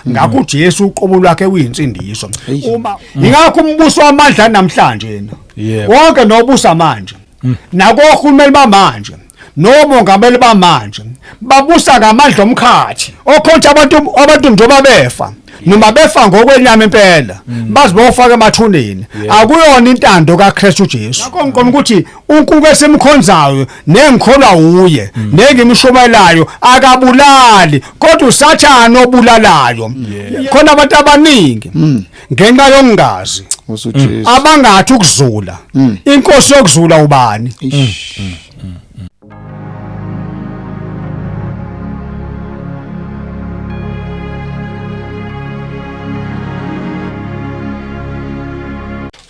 ngakho uJesu uqobo lwakhe uyinsindiso uma ingakho umbuso wamandla namhlanje wonke nobusa manje nakohulumeni bamanje nomongameli bamanje babusa ngamandla omkhathi okhonza abantu njengoba befa noma befa ngokwenyama impela bazi bofaka emathuneni akuyona intando kaKristu Jesu ngakho ngikona ukuthi uNkulunkulu esimkhonzayo nengikholwa uye nengimshumelayo akabulali kodwa usathane obulalayo khona abantu abaningi ngenxa yokungazi abangathi ukuzula inkosi yokuzula ubani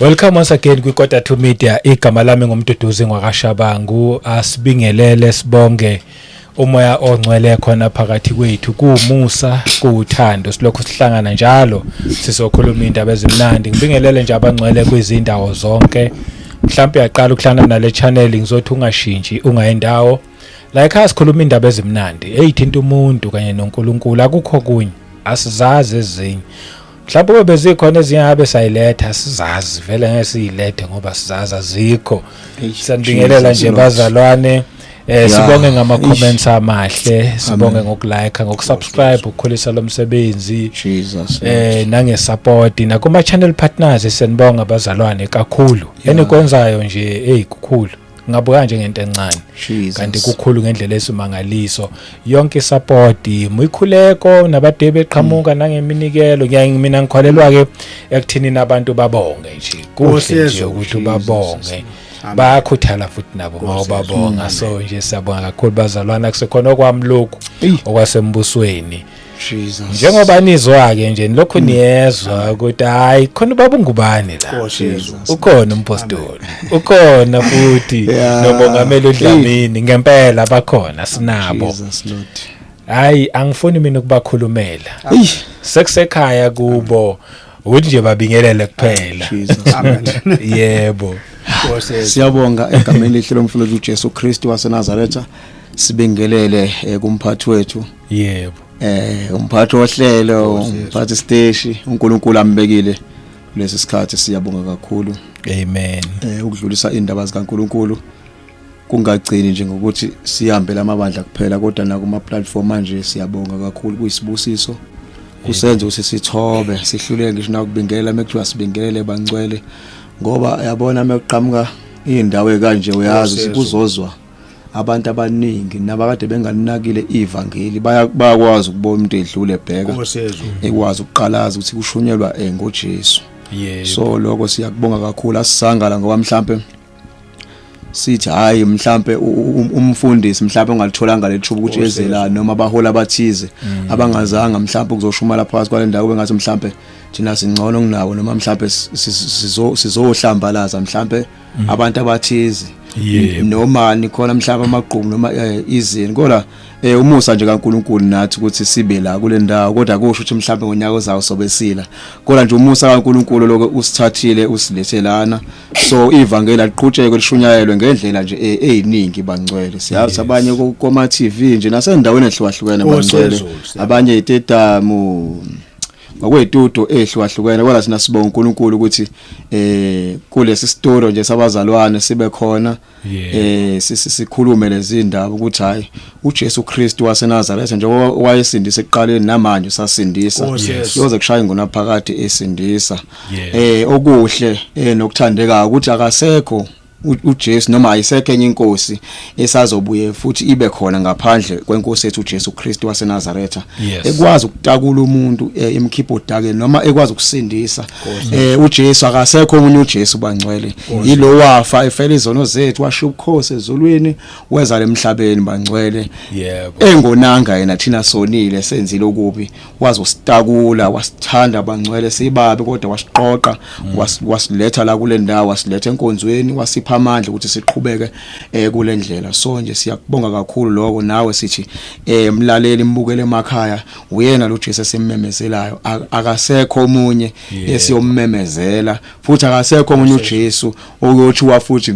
Welcome once again kwiKota 2 Media. Igama lami ngumduduzi ngwakashabangu. Asibingelele sibonge umoya ongcwele khona phakathi kwethu kuumusa kuuthando silokho sihlangana njalo sizokhuluma indaba ezimnandi. Ngibingelele nje abangcwele kwizindawo zonke. Mhlawumbe yaqala ukuhlangana nale channel ngizothi ungashintshi ungayendawo. Like asikhuluma indaba ezimnandi eyithinta umuntu kanye noNkulunkulu akukho kunye asizazi ezinye. Mhlawumbe bezikhona ezingabe sayiletha sizazi vele ngeke siyilethe ngoba sizazi azikho. Sanibingelela nje bazalwane sibonge ngama comments amahle sibonge ngokulike ngokusubscribe ukukhulisa lo msebenzi Jesus nange support nakuma channel partners senibonga bazalwane kakhulu enikwenzayo nje kukhulu ngabuka nje ngento encane kanti kukhulu ngendlela esimangaliso yonke support muyikhuleko nabadebe eqhamuka nangeminikelo mina ngikholelwa ke ekuthini nabantu babonge nje kuhle nje ukuthi babonge bayakhuthala futhi nabo mawubabonga so nje siyabonga kakhulu bazalwana kusekhona okwami lokhu okwasembusweni Jesus njengoba nizwa ke nje lokho niyezwa ukuthi hayi khona babungubani la ukhona umpostoli ukhona futhi nomongameli uDlamini ngempela bakhona sinabo Jesus Lord hayi angifuni mina ukubakhulumela sekusekhaya kubo ukuthi nje babingelele kuphela amen yebo siyabonga egameni lihle lomfundisi uJesu Kristu waseNazaretha sibingelele kumphathi wethu yebo umphathi ohlelo umphathi steshi uNkulunkulu ambekile kulesi sikhathi siyabonga kakhulu amen ukudlulisa indaba zikaNkulunkulu kungagcini nje ngokuthi sihambe lamabandla kuphela kodwa na kuma platform manje siyabonga kakhulu kuyisibusiso kusenza ukuthi sithobe sihluleke ngisho nakubingelela mekuthiwa sibingelele bangcwele ngoba yabona mekuqhamuka indawo ekanje uyazi sikuzozwa abantu abaningi nabakade bengalinakile ivangeli bayakwazi ukubona umuntu edlule ebheka ekwazi ukuqalaza ukuthi kushunyelwa ngoJesu so lokho siyakubonga kakhulu asisangala ngoba mhlambe sithi hayi mhlambe umfundisi mhlambe ongalitholanga lethuba ukuthi ezelana noma abahola abathize abangazanga mhlambe ukuzoshumala phakathi kwalendawo bengathi mhlambe thina singcono kunabo noma mhlambe sizohlambalaza mhlambe abantu abathize noma nikhona mhlaba amaqhubu noma izini kodwa umusa nje kaNkulunkulu nathi ukuthi sibe la kule ndawo kodwa kusho ukuthi mhlawumbe ngonyaka ozayo sobesila kodwa nje umusa kaNkulunkulu lokho usithathile usilethelana so ivangeli liqhutsheke lishunyayelwe ngendlela nje eziningi bangcwele siyazi abanye kuma TV nje nasendaweni ehlukahlukene bangcwele abanye itetamu ngokwethudo ehlukahlukene kodwa sina sibonga uNkulunkulu ukuthi kulesi story nje sabazalwane sibe khona sikhulume lezi indaba ukuthi hayi uJesu Kristu waseNazaretha njengoba wayesindisa ekuqaleni namanje usasindisa yoze kushaya ingona phakathi esindisa okuhle nokuthandeka ukuthi akasekho uJesu noma ayisekho enye inkosi esazobuye futhi ibe khona ngaphandle kwenkosi ethu uJesu Kristu waseNazaretha ekwazi ukutakula umuntu imkhipho odake noma ekwazi ukusindisa uJesu akasekho umunye uJesu bangcwele yilo wafa efela izono zethu washiya ubukhosi ezulwini weza lemhlabeni bangcwele engonanga yena thina sonile senzile okubi wazi usitakula wasithanda bangcwele sibabe kodwa wasiqoqa wasiletha la kule ndawo wasiletha enkonzweni wasipha amandla ukuthi siqhubeke kule ndlela so nje siyakubonga kakhulu lokho nawe sithi mlaleli mbukele emakhaya uyena lo Jesu esimmemezelayo akasekho omunye esiyommemezela futhi akasekho omunye uJesu oyothi futhi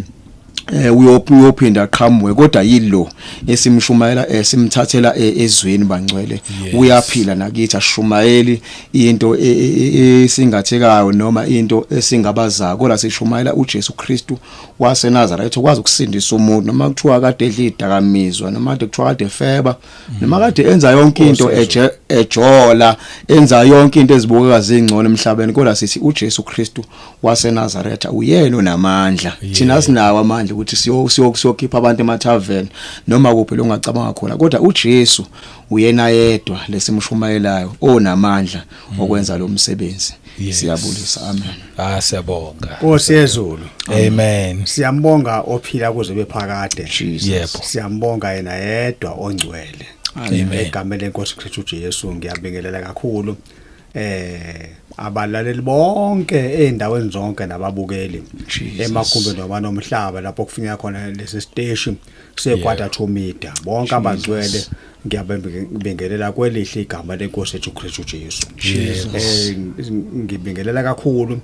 uyophinda aqhamuke kodwa yilo esimshumayela esimthathela ezweni bangcwele uyaphila nakithi ashumayeli into esingathekayo noma into esingabazayo kodwa sishumayela uJesu Kristu waseNazaretha ukwazi ukusindisa umuntu noma kuthiwa kade edla idakamizwa noma kade kuthiwa kade feba noma kade enza yonke into ejola enza yonke into ezibukeka zingcono emhlabeni kodwa sithi uJesu Kristu waseNazaretha uyena onamandla thina sinawo amandla ukuthi siyokhipha abantu emathaveni noma kuphi longacabanga khona kodwa uJesu uyena yedwa lesimshumayelayo onamandla okwenza lo msebenzi. Siyabulisa. Amen. Siyabonga. Nkosi yezulu. Amen. Siyambonga ophila kuze bephakade. Yebo. Siyambonga yena yedwa ongcwele. Amen. Egameni lenkosi Kristu Jesu ngiyabingelela kakhulu abalaleli bonke eindaweni zonke nababukeli emakhumbi noma nomhlaba lapho kufinya khona lesi station sekwata 2 meter bonke abangcwele ngiyabingelela kwelihle igama lenkosi ethu Kristu Jesu. Ngibingelela kakhulu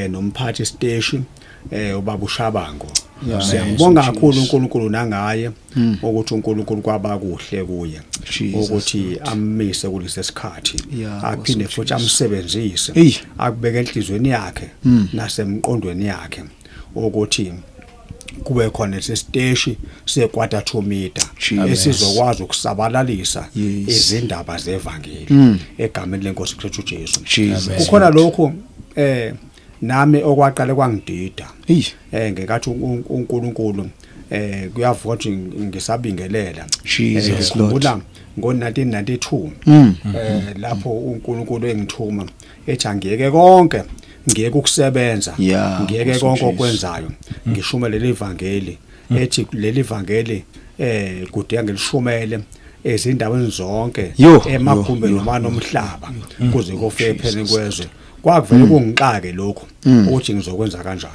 nomphathi station ubaba uShabango. Siyambonga kakhulu uNkulunkulu nangaye ukuthi uNkulunkulu kwaba kuhle kuye ukuthi ammise kulesi sikhathi aphinde futhi amsebenzise akubeka enhlizweni yakhe nasemqondweni yakhe ukuthi kube khona lesiteshi sekwata 2 meter esizokwazi ukusabalalisa izindaba zevangeli egameni lenkosi Kristu Jesu. Kukhona lokho nami okwaqala kwangidida ngekathi uNkulunkulu kuyavuka ukuthi ngisabingelela ngikhumbula ngo1992 lapho uNkulunkulu engithuma ethi angiyeke konke ngiyeke ukusebenza ngiyeke konke okwenzayo ngishumele levangeli ethi leli vangeli kudinga ngilishumele ezindaweni zonke emakhumbi noma nomhlaba kuze kufike phela kwezwe kwakuvele kungiqake lokho ukuthi ngizokwenza kanjani.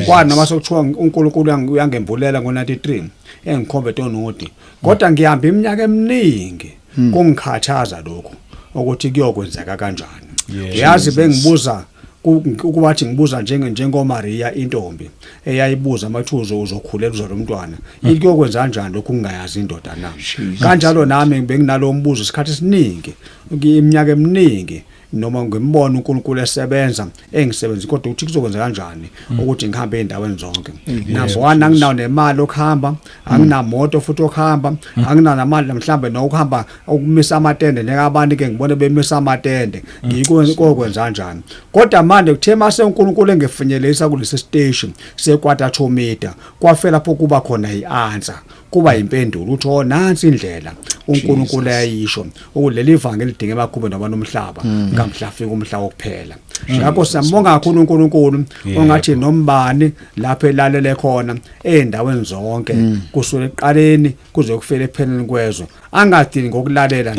Kwani noma sekuthiwa uNkulunkulu uyangembulela ngo93 engikhombe tonodi kodwa ngihamba iminyaka eminingi kungikhathaza lokho ukuthi kuyokwenzeka kanjani. Yazi bengibuza ukubathi ngibuza njengoMaria intombi eyayibuza amathuzo uzokhulela uzalo umntwana ikuyokwenza kanjani lokho kungayazi indoda nami kanjalo nami benginalo mbuzo isikhathi esiningi iminyaka eminingi noma ngimibona uNkulunkulu esebenza engisebenza kodwa uthi kuzokwenza kanjani ukuthi ngihambe endaweni zonke. Number 1 anginawo nemali okuhamba anginamoto futhi okuhamba anginamandla mhlambe nokuhamba ukumisa amatende nekabantu ke ngibone bemisa amatende ngikwenza kanjani kodwa manje kuthe mase uNkulunkulu engefinyelelisa kulesi station sekwata 2 meter kwafela lapho kuba khona ianswer kuba impendulo uthi nansi indlela uNkulunkulu ayisho ukuleli ivangeli lidinga emakhumbi noma nomhlaba ngamhla fika umhla wokuphela. Ngakho siyambonga kakhulu uNkulunkulu ongathi nombani lapho elalele khona endaweni zonke kusukela eqaleni kuze kufele epheleni kwezwe angadini ngokulalela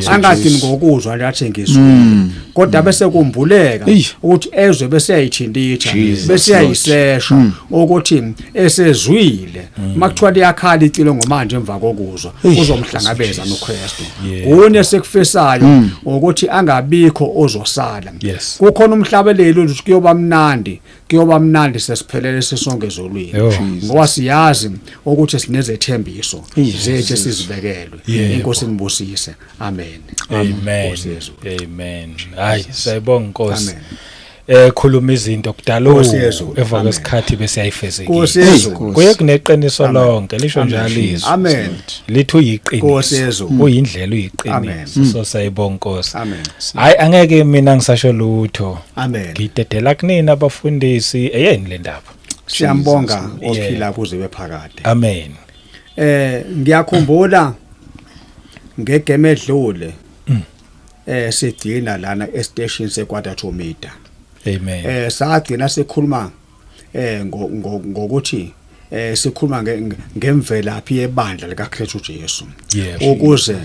angadini ngokuzwa nje athi ngizwile kodwa bese kumbuleka ukuthi ezwe bese yayithinditha bese yayisesha ukuthi esezwile makuthiwa liyakhala icilo ngomanje emva kokuzwa uzomhlangabeza noKristu kune sekufisayo ukuthi angabikho ozosala. Kukhona umhlabelelo ukuthi kuyoba mnandi sesiphelele sesonke ezolweni ngoba siyazi ukuthi sinezethembiso zethu sizibekelwe. Inkosi nibusise. Amen. Amen. Hayi sayibonga Nkosi. Khuluma izinto kudala emva kwesikhathi bese yayifezekile. Kuye kuneqiniso lonke lisho njalo izwi. Amen. Lithi uyiqiniso. Uyindlela uyiqiniso. So sayibonga Nkosi. Hayi angeke mina ngisasho lutho. Ngidedela kunina abafundisi eyeni le ndaba. Siyambonga ophila kuze bephakade. Amen. Ngiyakhumbula ngegeme edlule sidina lana estation sekwata 2 meter. Amen. Sagcina sikhuluma ngokuthi sikhuluma ngemvelaphi yebandla likaKristu Jesu ukuze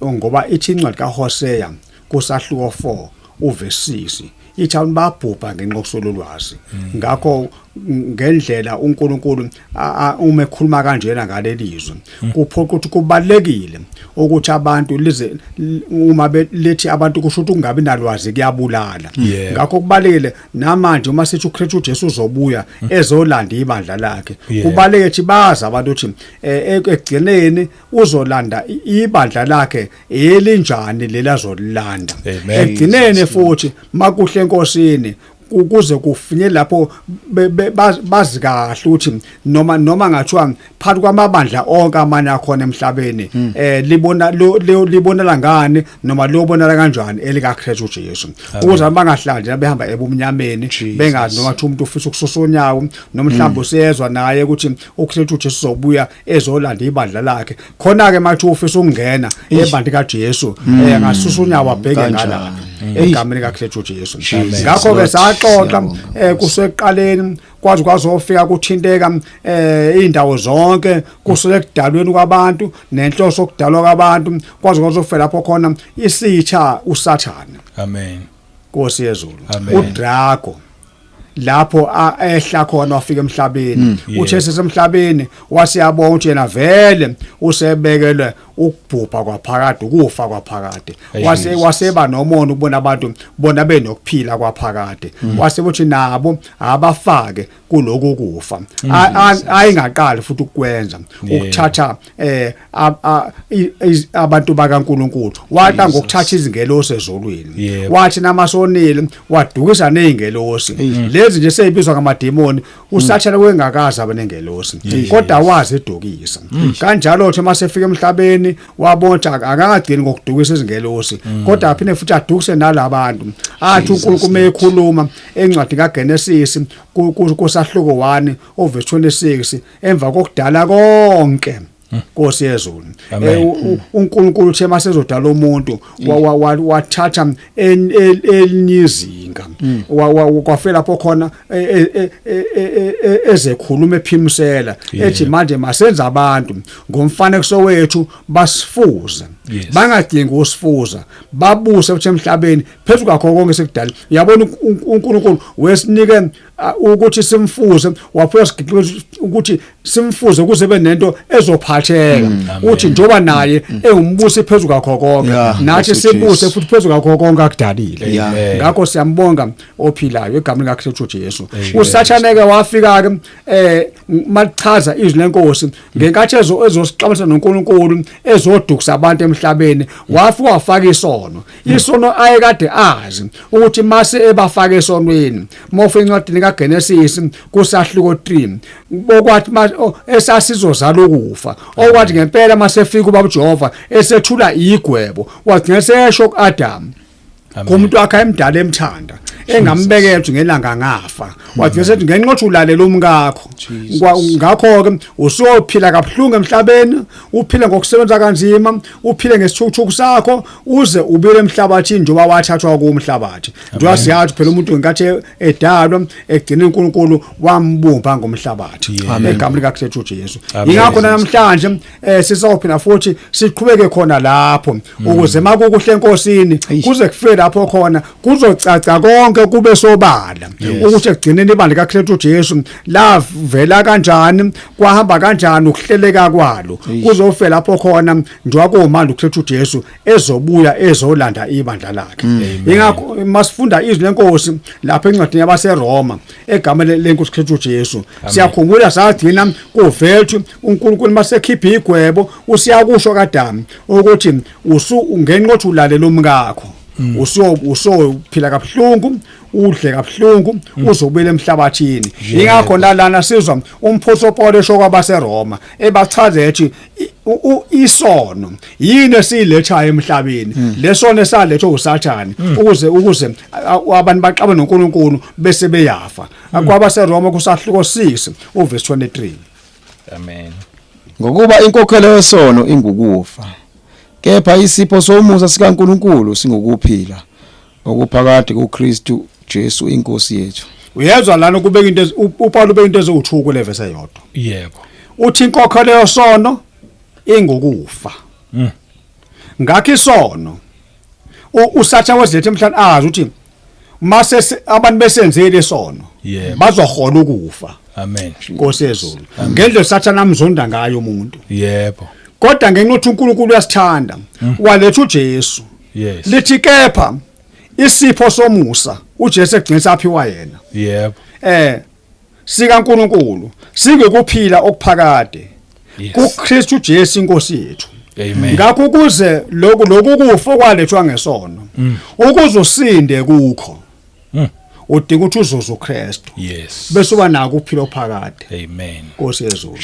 ngoba ithi incwadi kaHosea kusahluko 4 uverse 6 ithi abantu babhubha ngenxa yokusololwazi ngakho ngendlela uNkulunkulu uma ekhuluma kanjena ngalelizwe kuphoqa ukuthi kubalekile ukuthi abantu lize uma lethi abantu kusho ukuthi kungabi nalwazi kuyabulala ngakho kubalekile namanje uma sithi uKristu uJesu uzobuya ezolanda ibandla lakhe kubaleke ukuthi bazi abantu ukuthi ekugcineni uzolanda ibandla lakhe elinjani lelazolanda ekugcineni futhi makuhle enkosini ukuze kufinye lapho bazi kahle ukuthi noma ngathiwa phakathi kwamabandla onke amanye akhona emhlabeni libonela ngane noma lobonela kanjani elikaKristu uJesu ukuze bangahlali behamba ebumnyameni bengazi noma ukuthi umuntu ufisa ukususonyawo nomhlamba usezwe naye ukuthi uKristu uJesu uzobuya ezolanda ibandla lakhe khona ke mathi ufisa ukungena ebandla kaJesu ngasusunyawo abheke ngalapha egameni kaKristu uJesu ngakho ke saxoxa kuseqaleni kwazi kwazofika kuthinteka indawo zonke kusele kudalweni kwabantu nenhloso okudalwa kwabantu kwazi kwazofela lapho khona isitha uSathane amen Nkosi yezulu uDrago lapho ehla khona wafika emhlabeni uthe sesemhlabeni wasiyabona ukuthi yena vele usebekelwe ukubhubha kwaphakade ukufa kwaphakade waseba nomono ukubona abantu bona benokuphila kwaphakade wasebothi nabo abafake kuloku kufa ayingaqali futhi ukwenza ukuthatha abantu bakaNkuluNkulu waqala ngokuthatha izingelosi ezulwini wathi namasonile wadukisa nezingelosi lezi nje seyibizwa ngamademoni uSathane kwengakazi abanengelosi kodwa wazi edukisa kanjalo uthi masefika emhlabeni wabona akangagcini ngokudukisa izingelosi kodwa aphinde futhi adukise nalabantu athi uNkulunkulu ekhuluma encwadi kaGenesis kusahluko 1 verse 26 emva kokudala konke Nkosi yezulu uNkulunkulu uthe masezodala umuntu wathatha elinyizinga kwafela lapho khona ezekhuluma ephimisela ethi manje masenza abantu ngomfanekiso wethu basifuza bangadingi usifuza babuse futhi emhlabeni phezulu kakho konke sekudala uyabona uNkulunkulu wesinike ukuthi simfuze waphoya ukuthi simfuze ukuze benento ezophatheka uthi njoba naye engumbusi phezulu kakho konke nathi sibuse futhi phezulu kakho konke akudalile ngakho siyambonga ophilayo egameni kaKristu Jesu uSathane ke wafika ke machaza izwi lenkosi ngenkathi ezosiqabisa noNkulunkulu ezodukisa abantu emhlabeni wafika wafaka isono ayekade azi ukuthi mase ebafaka esonweni mofe incwadi kaGenesis kusahluko 3 bokwathi esasizozala ukufa okwathi ngempela masefika ubaba uJehova esethula igwebo wagcina sesho kuAdam kumuntu wakhe emdala emthanda engambekela ukuthi ngelanga ngafa wathi sethi ngenqothu ulalela umkakho ngakho ke usophila kabuhlungu emhlabeni uphile ngokusebenza kanzima uphile ngesithukuthuku sakho uze ubile emhlabathini njoba wathathwa kumhlabathi njoba siyathi phela umuntu ngenkathi edalwa egcina uNkulunkulu wambumba ngomhlabathi egameni kaKristu Jesu ingakho namhlanje sisaphila futhi siqhubeke khona lapho ukuze makukuhle enkosini kuze kufike lapho khona kuzocaca konke kube sobala ukuthi egcineni ibandla kaKristu Jesu lavela kanjani kwahamba kanjani ukuhleleka kwalo kuzofela lapho khona njoba komanda uKristu Jesu ezobuya ezolanda ibandla lakhe ingakho masifunda izwi lenkosi lapha encwadini yabaseRoma egameni lenkosi uKristu Jesu siyakhumbula sagcina kuvethu uNkulunkulu masekhipha igwebo usiyakusho kaDami ukuthi ngenqothu ulalela umkakho usophila kabuhlungu udle kabuhlungu uzobuyela emhlabathini ingakho lana sizwa umphoso Paul esho kwabaseRoma ebachaza ethi isono yini esilethayo emhlabeni lesono esalethwa uSathane ukuze abantu baxabe noNkulunkulu bese beyafa kwabaseRoma kusahluko 6 verse 23 amen ngokuba inkokhelo yesono ingukufa kepha isipho somusa sikaNkulunkulu singukuphila okuphakade kuKristu Jesu inkosi yethu uyezwa lana kubeka into uPaul ubeka into eziwu2 kule verse eyodwa yebo uthi inkokhelo yesono ingukufa ngakho isono uSathane wezilethe emhlanje azi ukuthi mase abantu besenzele isono bazohola ukufa. Amen. Nkosi yezulu. Ngendlela sathana amzonda ngayo umuntu. Yebo. Kodwa ngenxa ukuthi uNkulunkulu uyasithanda, waletha uJesu. Yes. Lithi kepha isipho somusa uJesu egcina saphiwa yena. Yebo. Sika uNkulunkulu singekuphila okuphakade kuKristu Jesu inkosi yethu. Amen. Ngakho ukuze lokhu kufa kwalethwa ngesono ukuze usinde kukho udinga ukuthi uzuze uKristu. Yes. Bese uba nako ukuphila okuphakade. Amen. Nkosi yezulu.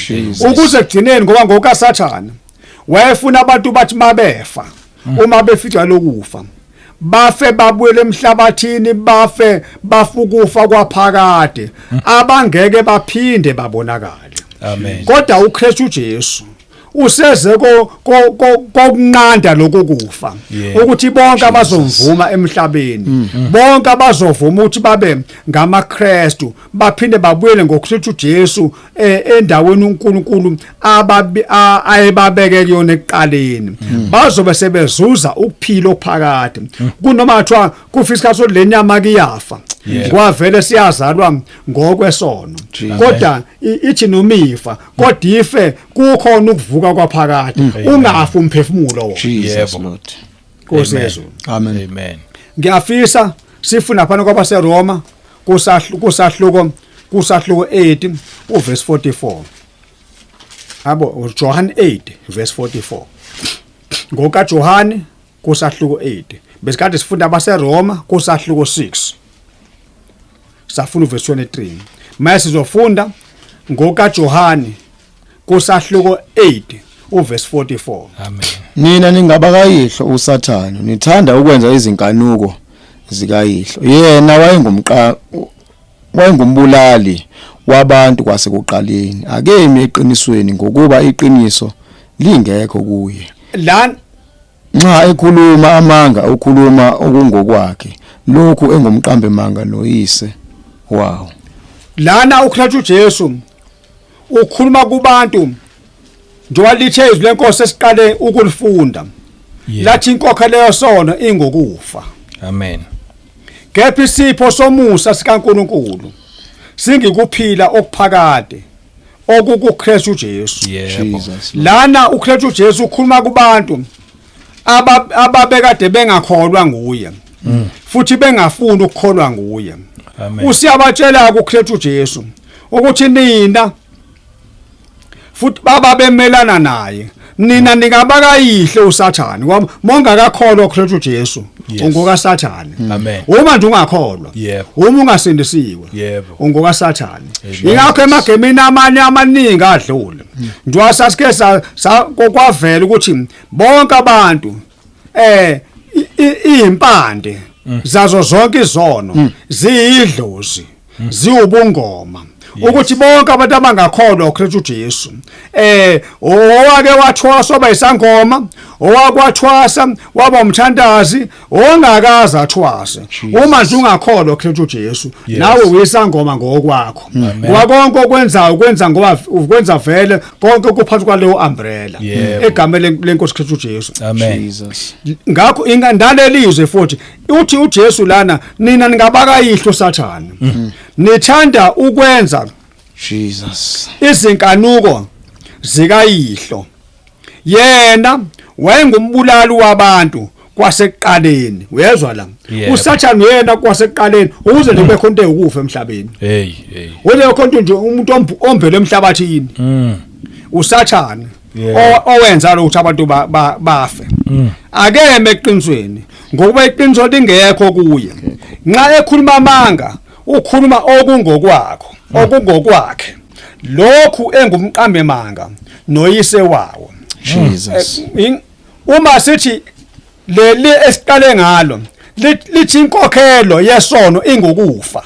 Ukuze kugcineni ngoba ngokaSathane wayefuna abantu bathi mabefa uma befica lokufa bafe babuyele emhlabathini bafe bafukufa kwaphakade abangeke baphinde babonakale. Amen. Kodwa uKristu Jesu useze kokunqanda lokukufa ukuthi bonke abazomvuma emhlabeni bonke abazovuma ukuthi babe ngamaKristu baphinde babuyele ngoKristu Jesu endaweni uNkulunkulu ayebabeke kuyona ekuqaleni bazobe sebezuza ukuphila okuphakade kunoma kuthiwa kufika isikhathi solenyama kiyafa kwavele siyazalwa ngokwesono kodwa ithi nomifa kodwa ife kukhona ukuvuka kwaphakade ungafi umphefumulo wona. Jesus Lord. Nkosi yezulu. Amen. Amen. Ngiyafisa sifuna phana kwabaseRoma kusahluko 8 uverse 44. Abo John 8 verse 44. Ngoka John kusahluko 8 besikade sifunda abaseRoma kusahluko 6. Safuna uverse 23 mase sizofunda ngoka Johani kusahluko 8 uverse 44. Amen. Nina ningabakayihlo uSathane nithanda ukwenza izinkanuko zikayihlo yena wayengumbulali wabantu kwasekuqaleni akemi eqinisweni ngokuba iqiniso lingekho kuye Lan nxa ekhuluma amanga ukhuluma okungokwakhe lokhu engumqambe manga noyise. Wow. Lana uKristu Jesu ukhuluma kubantu njengoba lithe izwi lenkosi esiqale ukulifunda lathi inkokhelo yesono ingokufa. Amen. Kepha isipho somusa sikaNkulunkulu singikuphila okuphakade okukuKristu Jesu. Jesus. Lana uKristu Jesu ukhuluma kubantu ababekade bengakholwa nguye futhi bengafuni ukukholwa nguye. Usiyabatshela kuKristu Jesu ukuthi nina futhi baba bemelana naye nina ningabakayihle uSathane ngoba mongakakholwa uKristu Jesu ungokaSathane. Amen. Uma nje ungakholwa uma ungasindisiwe ungokaSathane. Ingakho emagemini amanye amaningi adlule njengoba sasike sakwavela ukuthi bonke abantu impande zazo zonke izono ziyidlozi ziwubungoma ukuthi bonke abantu abangakholwa uKristu Jesu owake wathwasa oba isangoma owakwathwasa waba umthandazi ongakazi athwase uma nje ungakholwa uKristu Jesu nawe uyisangoma ngokwakho ngoba konke okwenzayo ukwenza ngoba ukwenza vele konke kuphansi kwaleyo umbrella egameni lenkosi Kristu Jesu. Amen. Jesus. Ngakho ingandalelizwe futhi uthi uJesu lana nina ningabakayihlo uSathane nithanda ukwenza Jesus. izinkanuko zikayihlo yena wayengumbulali wabantu kwasekuqaleni uyezwa la uSathane yena kwasekuqaleni ukuze nje bekhonto ukufa emhlabeni wena khonto nje umuntu ombele emhlabathini uSathane owenza lo ukuthi abantu bafe akeme eqinisweni ngokuba iqiniso lingekho kuye nxa ekhuluma amanga ukhuluma okungokwakho okungokwakhe lokhu engumqambe manga noyise wawo. Jesus. Uma sithi leli esiqale ngalo lithi inkokhelo yesono ingokufa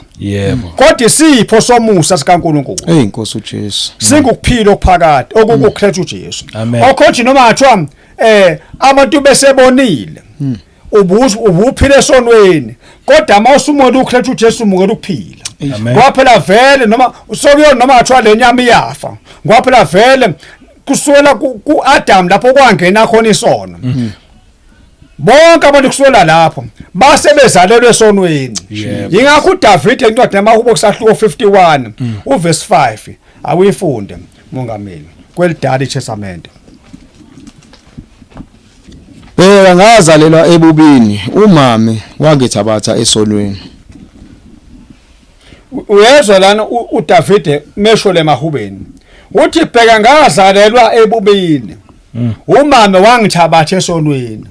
kodwa isipho somusa sikaNkulunkulu Inkosi uJesu singukuphila okuphakade okukuKristu Jesu okhothi noma athiwa abantu besebonile ubuphile esonweni kodwa mawusumela uKristu Jesu umukela ukuphila ngoba phela vele noma usokuyona noma athiwa lenyama iyafa ngoba phela vele kusukela kuAdam lapho kwangena khona isono bonke abantu kusukela lapho basebezalelwe esonweni. Ingakho uDavid encwadi yamaHubo kusahluko 51 uverse 5 awuyifunde mongameli kwelidala iTestament. Bheka ngazalelwa ebubini umami wangithabatha esonweni. Uyezwa lana uDavid meshole emahubeni uthi bheka ngazalelwa ebubini umama wangithabatha esonweni.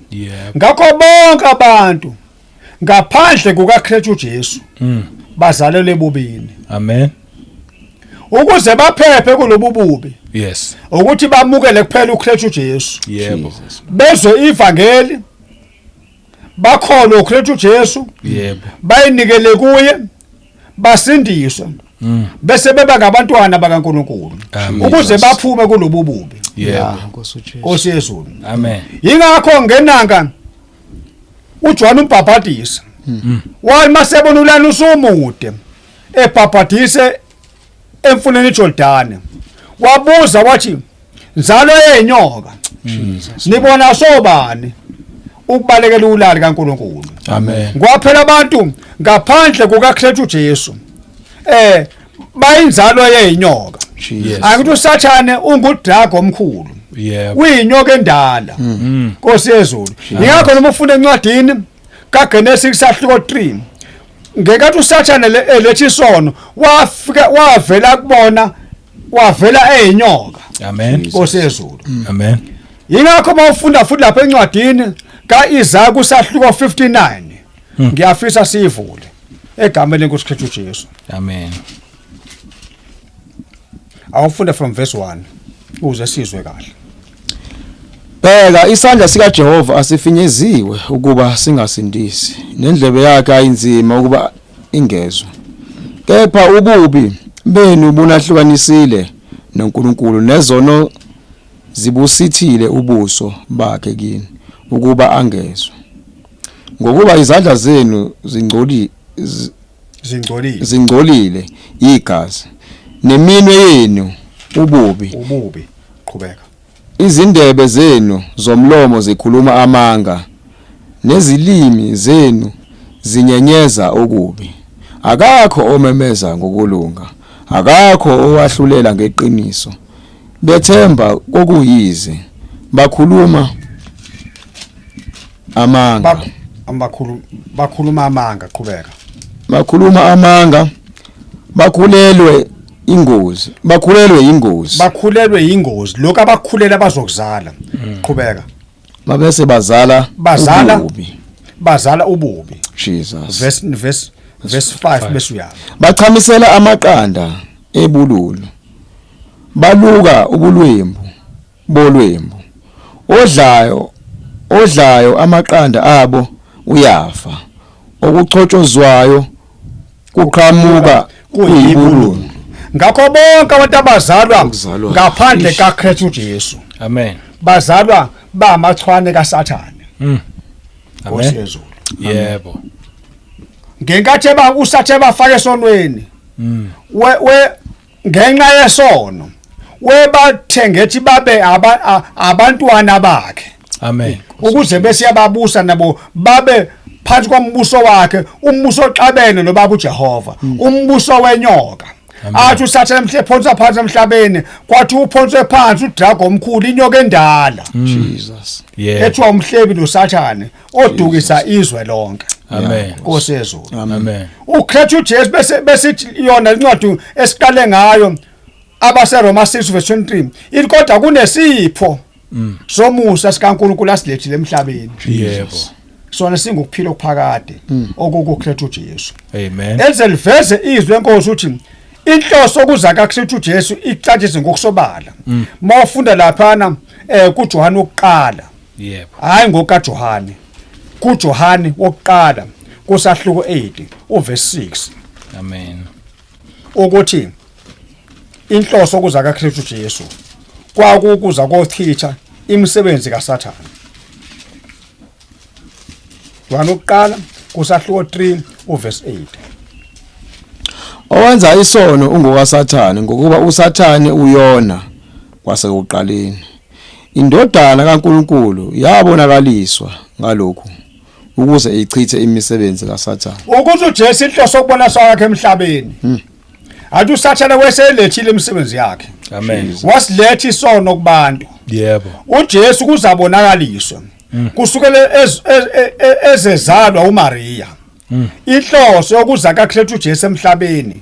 Ngakho bonke abantu ngaphandle kukaKristu uJesu bazalelwe ebubini. Amen. Ukuze baphephe kulobu bubi. Yes. Ukuthi bamukele kuphela uKristu uJesu. Yebo. Bezwe ivangeli bakholwe uKristu uJesu. Yebo. Bayinikele kuye basindiswe. Bese beba ngabantwana bakaNkulunkulu ukuze baphume kulobu bubi. Yebo. Nkosi Yesu. Amen. Ingakho ngenanga uJohn umbhaphatisa wayemasebona ulana usumude ebhaphathise emfuneni iJordani wabuza wathi nzalo yenyoka nibona sobani ukubalekela ulali kaNkulunkulu. Amen. Kwaphela abantu ngaphandle kukaKristu uJesu bayinzalo yenyoka. Akuthi uSathane ungudrago omkhulu. Yebo. Uyinyoka endala. Nkosi yezulu. Ingakho noma ufunda encwadini kaGenesis sahluko 3 ngekathi uSathane elethi isono wavela kubona wavela eyinyoka. Amen. Nkosi yezulu. Amen. Ingakho mawufunda futhi lapha encwadini kaIsaya kusahluko 59 ngiyafisa sivule egameni lenkosi Kristu Jesu. Amen. Awufunda from verse 1 uze sizwe kahle. Bheka isandla sika Jehova asifinyeziwe ukuba singasindisi nendlebe yakhe ayinzima ukuba ingezwe. Kepha ububi benu bunahlukanisile noNkulunkulu nezono zibusithile ubuso bakhe kini ukuba angezwe. Ngokuba izandla zenu zingcolile igazi neminwe yenu ububi. Qhubeka. Izindebe zenu zomlomo zikhuluma amanga nezilimi zenu zinyenyeza okubi. Akakho omemeza ngokulunga, akakho owahlulela ngeqiniso. Bethemba kokuyize bakhuluma amanga. Bakhuluma amanga. Qhubeka. Bakhuluma amanga bakhulelwe ingozi. Bakhulelwe ingozi lokho abakhulela bazokuzala. Qhubeka. Mabese bazala ububi. Jesus. Verse 5 bese uyaba. Bachamisela amaqanda ebululu. Baluka ubulwembu bolwembu. Odlayo amaqanda abo uyafa. Okuchotshozwayo kuqhamuka kuyibululu. Ngakho bonke abantu abazalwa ngaphandle kaKristu Jesu. Amen. Bazalwa bamachwane kaSathane. Amen. Yebo. Ngenkathi uSathane bafaka esonweni. Ngenxa yesono webathengethi babe abantwana bakhe. Amen. Ukuze bese yababusa nabo babe phansi kombuso wakhe, umbuso oxabene nobaba uJehova, umbuso wenyoka. Athi uSathane mhlephonsa phansi emhlabeni, kwathi uphonswe phansi udrago omkhulu inyoka endala. Jesus. Yeah. Ethiwa umhlebi noSathane odukisa izwe lonke. Amen. Nkosi yezulu. Amen. uKristu Jesu bese yona incwadi esiqale ngayo abaseRoma 6:23 ithi kodwa kunesipho somusa sikaNkulunkulu asilethile emhlabeni. Yebo. Sona singukuphila okuphakade okuKristu Jesu. Amen. Eliziveze izwe enkosi uthi inhloso okuza kaKristu Jesu icatshise ngokusobala. Mawufunda laphana kuJohane wokuqala. Yebo. Hayi ngokaJohane. kuJohane wokuqala kusahluko 8 uverse 6. Amen. Ukuthi inhloso okuza kaKristu Jesu kwakukuza kochitha imisebenzi kaSathane. Johane wokuqala kusahluko 3 uverse 8. Owenza isono ungokaSathane ngokuba uSathane uyona kwasekuqaleni. indodana kaNkuluNkulu yabonakaliswa ngalokhu ukuze ichithe imisebenzi kaSathane. Ukuthi uJesu inhloso yokubona kwakhe emhlabeni. Athi uSathane weselethile imisebenzi yakhe. Amen. Wasiletha isono kubantu. Yebo. uJesu kuzabonakaliswa kusukela ezezalwa uMaria. Inhloso yokuza kaKristu uJesu emhlabeni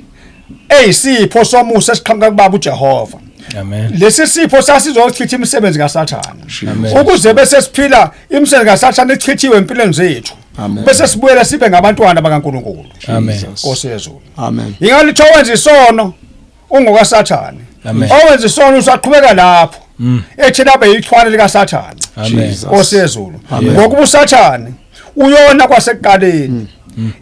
eyisipho somusa esiqhamuka kubaba uJehova. Amen. Lesi sipho sasizochitha imisebenzi kaSathane. Ukuze bese siphila imisebenzi kaSathane ichithiwe empilweni zethu. Bese sibuyela sibe ngabantwana bakaNkuluNkulu. Amen. Nkosi yezulu. Amen. Ingalitho wenza isono ungokaSathane. Owenza isono usaqhubeka lapho. Ethina beyichwane likaSathane. Amen. Nkosi yezulu. Ngokuba uSathane uyona kwasekuqaleni.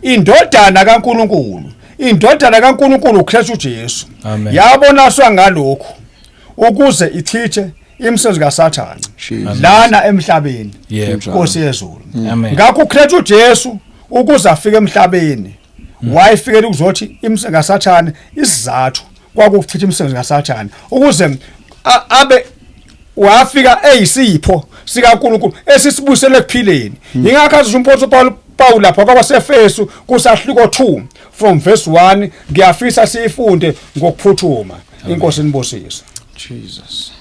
Indodana kaNkuluNkulu. Indodana kaNkuluNkulu uKristu uJesu. Yabonaswa ngalokho ukuze ichithe imisebenzi kaSathane lana emhlabeni. Nkosi yezulu. Ngakho uKristu uJesu ukuze afike emhlabeni wayifikela ukuzothi imisebenzi kaSathane isizathu kwakuchitha imisebenzi kaSathane ukuze abe wafika eyisipho sikaNkuluNkulu esisibusele ekuphileni. Ingakho athi umpostoli Paul lapha kwabaseFesu kusahluko 2 from verse 1 ngiyafisa sifunde ngokuphuthuma. Inkosi inibusise. Jesus.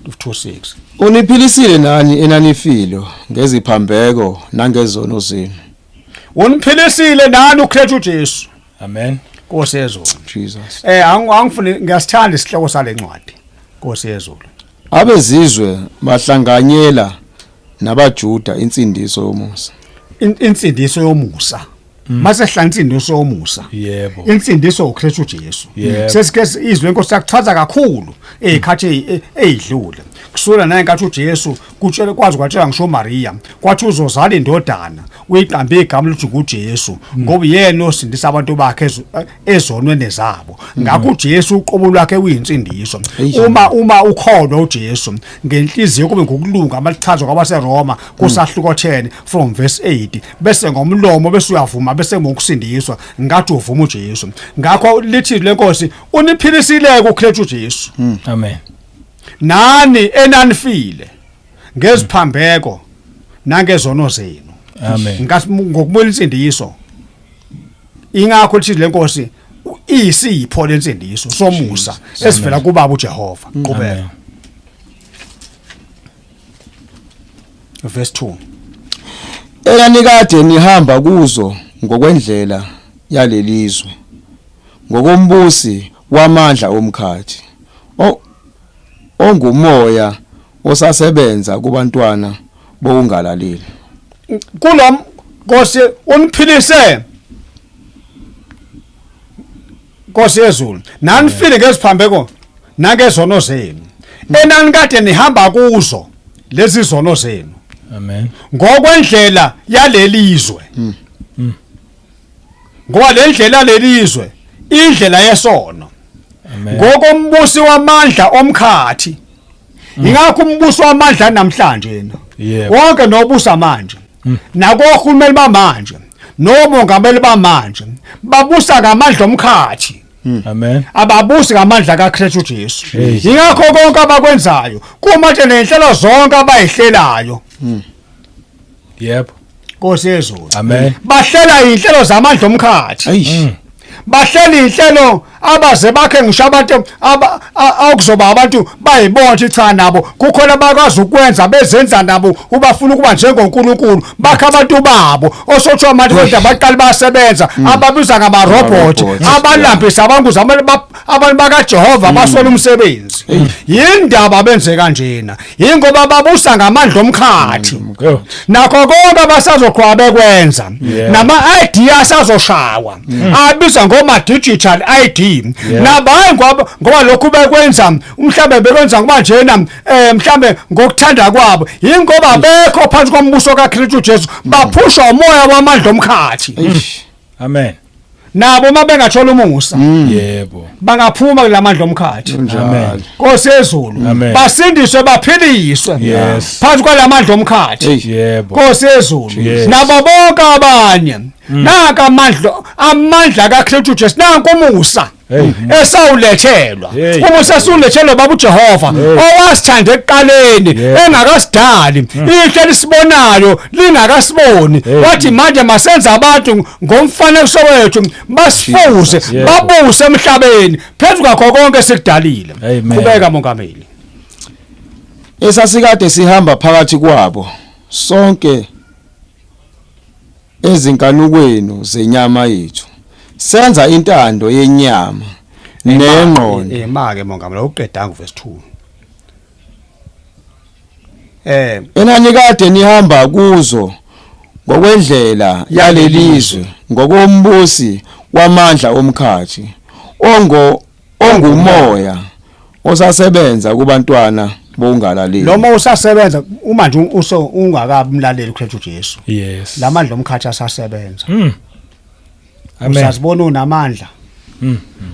2:6. Uniphilisile nani enanifilo ngeziphambeko nangezono zenu. Uniphilisile nani uKristu uJesu. Amen. Nkosi yezulu. Jesus. Angifuni ngasithanda isihloko salencwadi. Nkosi yezulu. Abezizwe bahlanganyela nabaJuda insindiso yomusa. Insindiso yomusa. Mase hlanza insindiso yomusa. Yebo. Insindiso uKristu uJesu. Sesike izwe inkosi sakuchaza kakhulu ezikhathi ezidlule. Kusula naye nkathi uJesu kutshela kwazi kwatshela ngisho Maria kwathi uzozala indodana uyiqambe igama lokuthi nguJesu ngoba yena osindisa abantu bakhe ezonweni zabo. Ngakho uJesu uqobo lwakhe uyinsindiso. Uma ukholwa uJesu ngenhliziyo kube ngokulunga amalichazwa kwabaseRoma kusahluko 10 from verse 8 bese ngomlomo bese uyavuma bese ngokusindiswa ngathi uvuma uJesu. Ngakho lithi lenkosi uniphilisile kuKristu uJesu. Amen. Nani enanifile ngeziphambeko nangezono zenu. Amen. Ngokubona insindiso. Ingakho lithi lenkosi isipho lensindiso somusa esivela kubaba uJehova. Qhubeka. Verse 2. Elanikade nihamba kuzo ngokwendlela yalelizwe ngokombusi wamandla omkhathi ongumoya osasebenza kubantwana bokungalaleli. Kulom Nkosi uniphilise. Nkosi yezulu nanifile ngeziphambeko nangezono zenu. Enani kade nihamba kuzo lezi zono zenu. Amen. Ngokwendlela yalelizwe. Ngoba lendlela lelizwe indlela yesono. Ngokombusi wamandla omkhathi. Ingakho umbuso wamandla namhlanje yena. Wonke nobusa manje. Nakohulumeni bamanje. Nomongameli bamanje. Babusa ngamandla omkhathi. Amen. Ababusi ngamandla kaKristu uJesu. Ingakho konke abakwenzayo kumatshe nenhlelo zonke abayihlelayo. Yebo. Nkosi yezulu. Amen. Bahlela inhlelo zamandla omkhathi. Bahlela inhlelo abaze bakhe ngisho abantu akuzoba abantu bayibona cha nabo kukhona bakwazi ukwenza bezenza nabo ubafuna ukuba njengoNkulunkulu bakhe abantu babo osotho amanje kodwa baqala basebenza ababiza ngama robot abalambisa abanguza abantu bakaJehova basola umsebenzi. Yindaba benze kanjena ingoba babusa ngamandla omkhathi. Nakho konke abasazoqhwa bekwenza nama ideas azoshawa abizwa ngoma digital ID. Nabaye ngoba lokhu bekwenza mhlambe bekwenza ngoba njena mhlambe ngokuthanda kwabo ingoba bekho phansi kombuso kaKristu Jesu baphushwa umoya wamandla omkhathi. Amen. Nabo mabengathola umusa yebo bangaphuma kulamandla omkhathi. Amen. Nkosi yezulu basindiswe baphiliswe phansi kwalamandla omkhathi. Yebo Nkosi yezulu nabo bonke abanye naka amandla kaKristu Jesu nanku umusa esawulethelwa uma usasulethelwa baba uJehova owasithanda ekuqaleni engakasidali ihle lisibonayo lingakasiboni wathi manje masenze abantu ngomfanekiso wethu basifuze babuse emhlabeni phezu kwakho konke esikudalile kubeka mongameli esasikade sihamba phakathi kwabo sonke ezinkanukweni zenyama yethu senza intando yenyama nengqondo emake mongameli uqedanga verse 2 enani kade nihamba kuzo ngokwendlela yalelizwe ngokombusi wamandla omkhathi ongumoya osasebenza kubantwana bongalaleli noma usasebenza uma nje ungakabumlaleli uKristu Jesu yes lamandla omkhathi asasebenza amen usazibona unamandla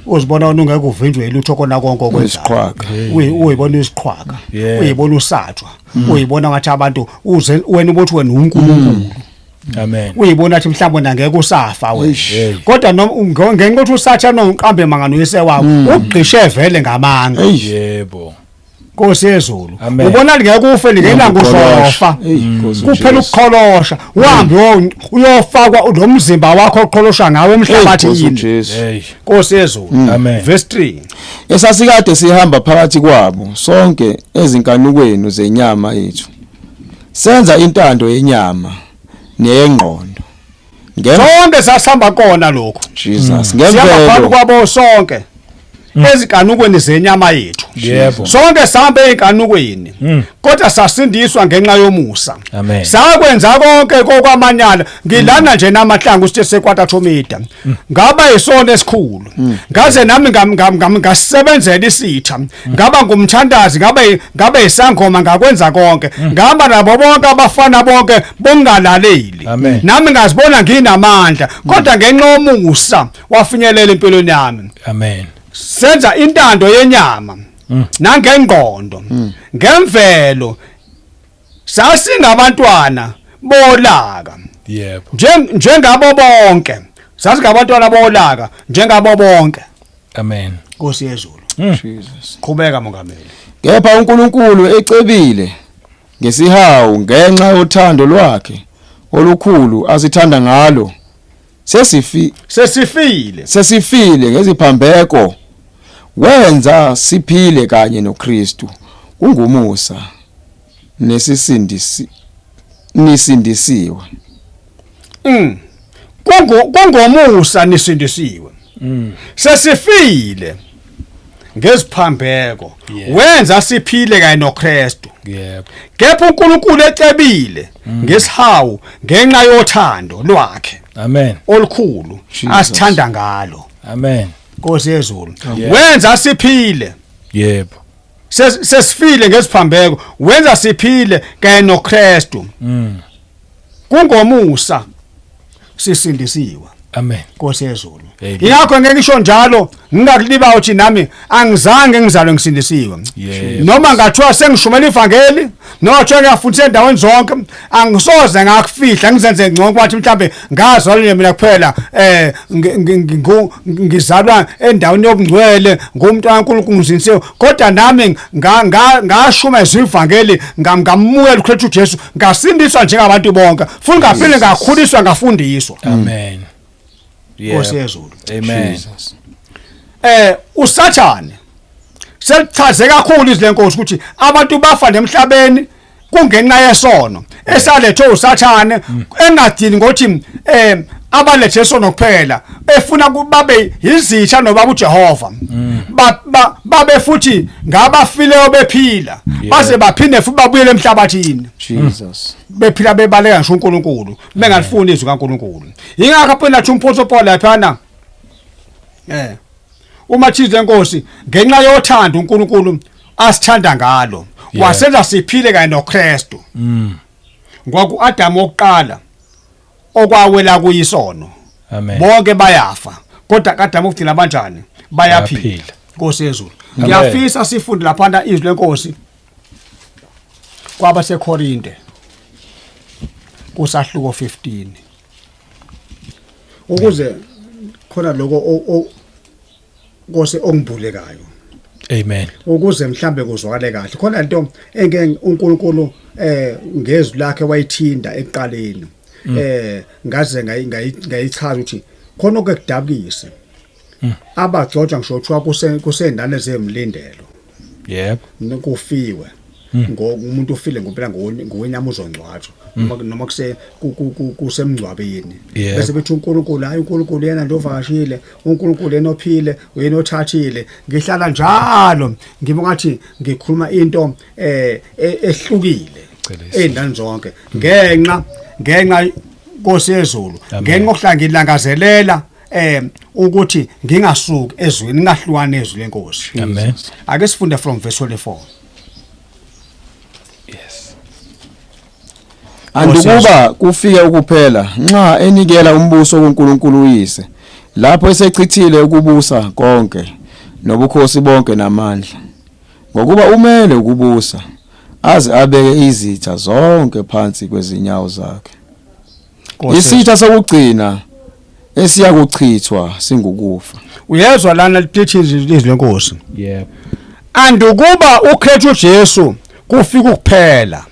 uzibona ungeke uvinjwe ilutho kona konke okwenzayo uyibona isiqhwaga uyibona usathwa uyibona ngathi abantu wena ubothi wena uNkulunkulu amen uyibona athi mhlawumbe ngeke usafa wena kodwa ngenxa ukuthi usathana uqambe mangano yese wakho ugqishe vele ngamanga yebo Nkosi yezulu ubona ngeke ufe ngena kusofa kuphela ukukholosha uhambe uyofakwa lo mzimba wakho oqholosha ngawe emhlabathini Nkosi yezulu amen verse 3 esasikade sihamba phakathi kwabo sonke ezinkanukweni zenyama yethu senza intando yenyama neyengqondo sonke sasihamba kona lokho Jesus ngemvelo kwabo sonke ezikanukweni zenyama yethu sonke sahambe ezikanukweni kodwa sasindiswa ngenxa yomusa sakwenza konke kokwamanyala ngilana nje namahlanga usithe sekwatathomida ngaba isona esikhulu ngaze nami ngasebenzela isitha ngaba ngumthandazi ngabe isangoma ngakwenza konke ngihamba nabo bonke abafana bonke bongalaleli nami ngazibona nginamandla kodwa ngenxa yomusa wafinyelela empilweni yami amen senza intando yenyama nangengqondo ngemvelo sasingabantwana bolaka yebo njengabo bonke sasingabantwana bolaka njengabo bonke amen Nkosi yezulu Jesus qhubeka mongameli kepha uNkulunkulu ecebile ngesihawu ngenxa yothando lwakhe olukhulu asithanda ngalo sesifile ngeziphambeko wenza siphile kanye noKristu kungumusa nisindisiwe kungomusa nisindisiwe sesifile ngeziphambeko wenza siphile kanye noKristu kepha uNkulunkulu ecebile ngesihawu ngenxa yothando lwakhe amen olukhulu asithanda ngalo amen Nkosi yezulu wenza siphile yebo sesifile ngesiphambeko wenza siphile kanye noKristu kungomusa sisindisiwe amen Nkosi yezulu ingakho ngeke ngisho njalo ngingakuliba uthi nami angizange ngizalwe ngisindisiwe noma ngathiwa sengishumela ivangeli noma nje ngiyafundisa endaweni zonke angisoze ngakufihla ngizenze ngconke wathi mhlambe ngazalwe mina kuphela ngizalwa endaweni yobungcwele ngumntwana kaNkulunkulu ngizindisiwe kodwa nami ngashuma izivangeli ngamukela uKristu Jesu ngasindiswa njengabantu bonke futhi ngaphinde ngakhuliswa ngafundiswa amen Nkosi yezulu amen usathane selichaze kakhulu izile nkosi ukuthi abantu bafa emhlabeni kungenxa yesono esalethwe usathane engadini ngothi abalethe isono kuphela efuna babe izitha nobaba uJehova babe futhi ngabafileyo bephila base baphinde futhi babuyele emhlabathini Jesus bephila bebaleka ngisho uNkulunkulu bengalifuni izwi kaNkulunkulu ingakho phela athi umphoso Paul laphana uma thize enkosi ngenxa yothando uNkulunkulu asithanda ngalo wasenza siphile kanye noKristu ngoku Adam wokuqala okwawela kuyisono amen bonke bayafa kodwa kaDam uthi labanjani bayaphila Nkosi yezulu ngiyafisa sifunde laphana izwi lenkosi kwaba seKorinte kusahluko 15 ukuze khona lokho Nkose ongibulekayo. Amen. Ukuze mhlambe kuzwakale kahle. Khona into engeke uNkulunkulu ngezwi lakhe wayithinda ekuqaleni. Ngaze ngayichaza ukuthi khona okudabukise. Abajoja ngisho kuthiwa kusendane zemlindelo. Yebo. Nokufiwe. Ngomuntu ufile ngempela ngokwenyama uzongcwatshwa noma kusemngcwabeni bese bethi uNkulunkulu hayi uNkulunkulu yena ndovakashile uNkulunkulu yena ophile uyena othathile ngihlala njalo ngibongathi ngikhuluma into ehlukile endani zonke ngenxa Nkosi yezulu ngenxa okuhlanga ngilangazelela ukuthi ngingasuki ezweni ningahlukana ezwi lenkosi. Amen. Ake sifunde from verse 24. Andukuba kufike ukuphela nxa enikela umbuso kuNkulunkulu uyise lapho esechithile ukubusa konke nobukhosi bonke namandla ngokuba umele ukubusa aze abeke izitha zonke phansi kwezinyawo zakhe. Isitha sokugcina esiyakuchithwa singukufa. Uyezwa lana lithi izwi lenkosi. Yebo. Andukuba uKristu Jesu kufika ukuphela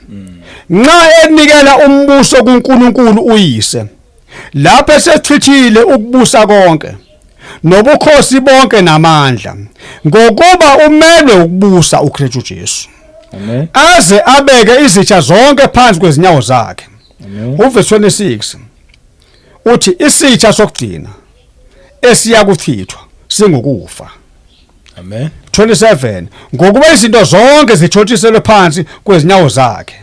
nxa enikela umbuso kuNkulunkulu uyise lapho esechithile ukubusa konke nobukhosi bonke namandla ngokuba umele ukubusa uKristu Jesu. Amen. Aze abeke izitha zonke phansi kwezinyawo zakhe. Amen. Uverse 26 uthi isitha sokugcina esiyakuchithwa singukufa. Amen. 27 ngokuba izinto zonke zithothiselwe phansi kwezinyawo zakhe.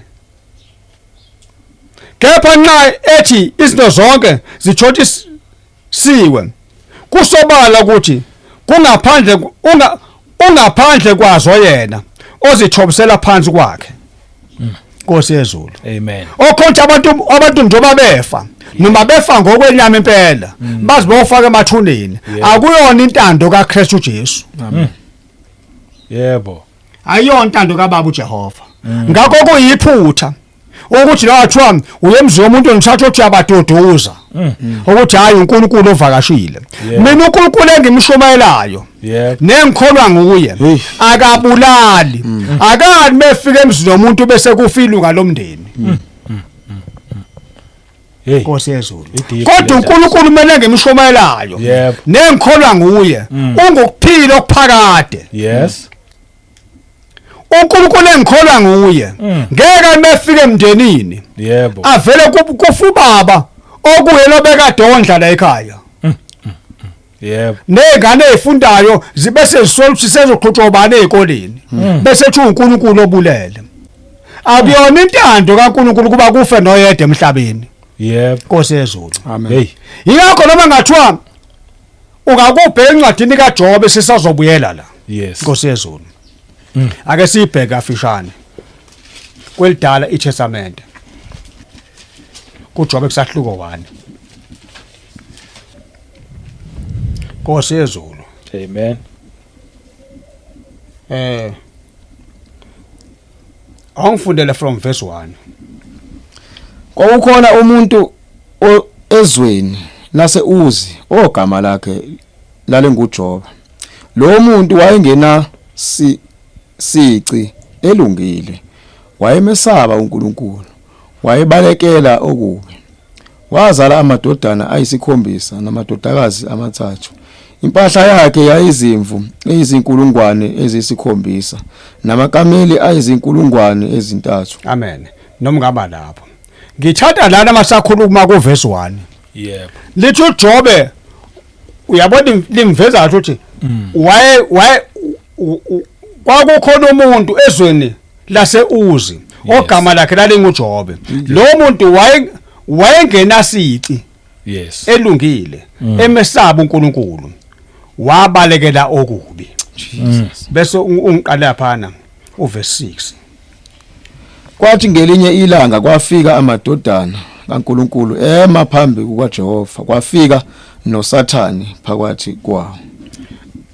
Kepha nxa ethi izinto zonke zithothisiwe kusobala ukuthi ungaphandle kwazo yena ozithobisela phansi kwakhe. Nkosi yezulu. Amen. Okhonza abantu njengoba befa noma befa ngokwenyama impela bazi bofaka emathuneni akuyona intando kaKristu Jesu. Amen. Yebo. Ayona intando kaBaba uJehova. Ngakho kuyiphutha ukuthi lathiwa uyemziwa umuntu onithatha uthi abadodoza ukuthi hayi uNkulunkulu ovakashile. Mina uNkulunkulu engimshumayelayo nengikholwa nguye akabulali akali mefika emzini womuntu bese kufilunga lomndeni. Nkosi yezulu. Kodwa uNkulunkulu mina engimshumayelayo nengikholwa nguye ungokuphila okuphakade. Yes. uNkulunkulu engikholwa nguye ngeke mefike emndenini yebo avele kufu baba okuyena bekade ondla la ekhaya yebo nezingane ezifundayo zibe sezisola ukuthi sezoxhoxobana ezikoleni bese ethi uNkulunkulu obulele akuyona intando kaNkulunkulu kuba kufe noyedwa emhlabeni yebo Nkosi yezulu amen hey yingakho noma ngathiwa ungakubheka encwadini kaJobe sisazobuyela la yes Nkosi yezulu ake sibheka afishane kwelidala iTestament kuJobe kusahluko 1 Nkosi yezulu amen awungifundele from verse 1 Kwakukhona umuntu ezweni laseUzi ogama lakhe lalenguJobe. Lo muntu wayengena sici elungile. Wayemesaba uNkulunkulu. Wayebalekela okubi. Wazala amadodana ayisikhombisa namadodakazi amathathu. Impahla yakhe yayizimvu ezizinkulungwane ezisikhombisa namakameli ayizinkulungwane ezintathu. Amen nomngaba lapho ngithatha lana masakhuluma ku verse 1 yebo lithi uJobe uyabona lingiveza ukuthi kwakukhona umuntu ezweni laseUzi ogama lakhe lalinguJobe lo muntu wayengena sici yes elungile emesaba uNkulunkulu wabalekela okubi Jesus bese ungiqala phana uverse 6 Kwathi ngelinye ilanga kwafika amadodana kaNkulunkulu emaphambi kukaJehova kwafika noSathani phakathi kwawo.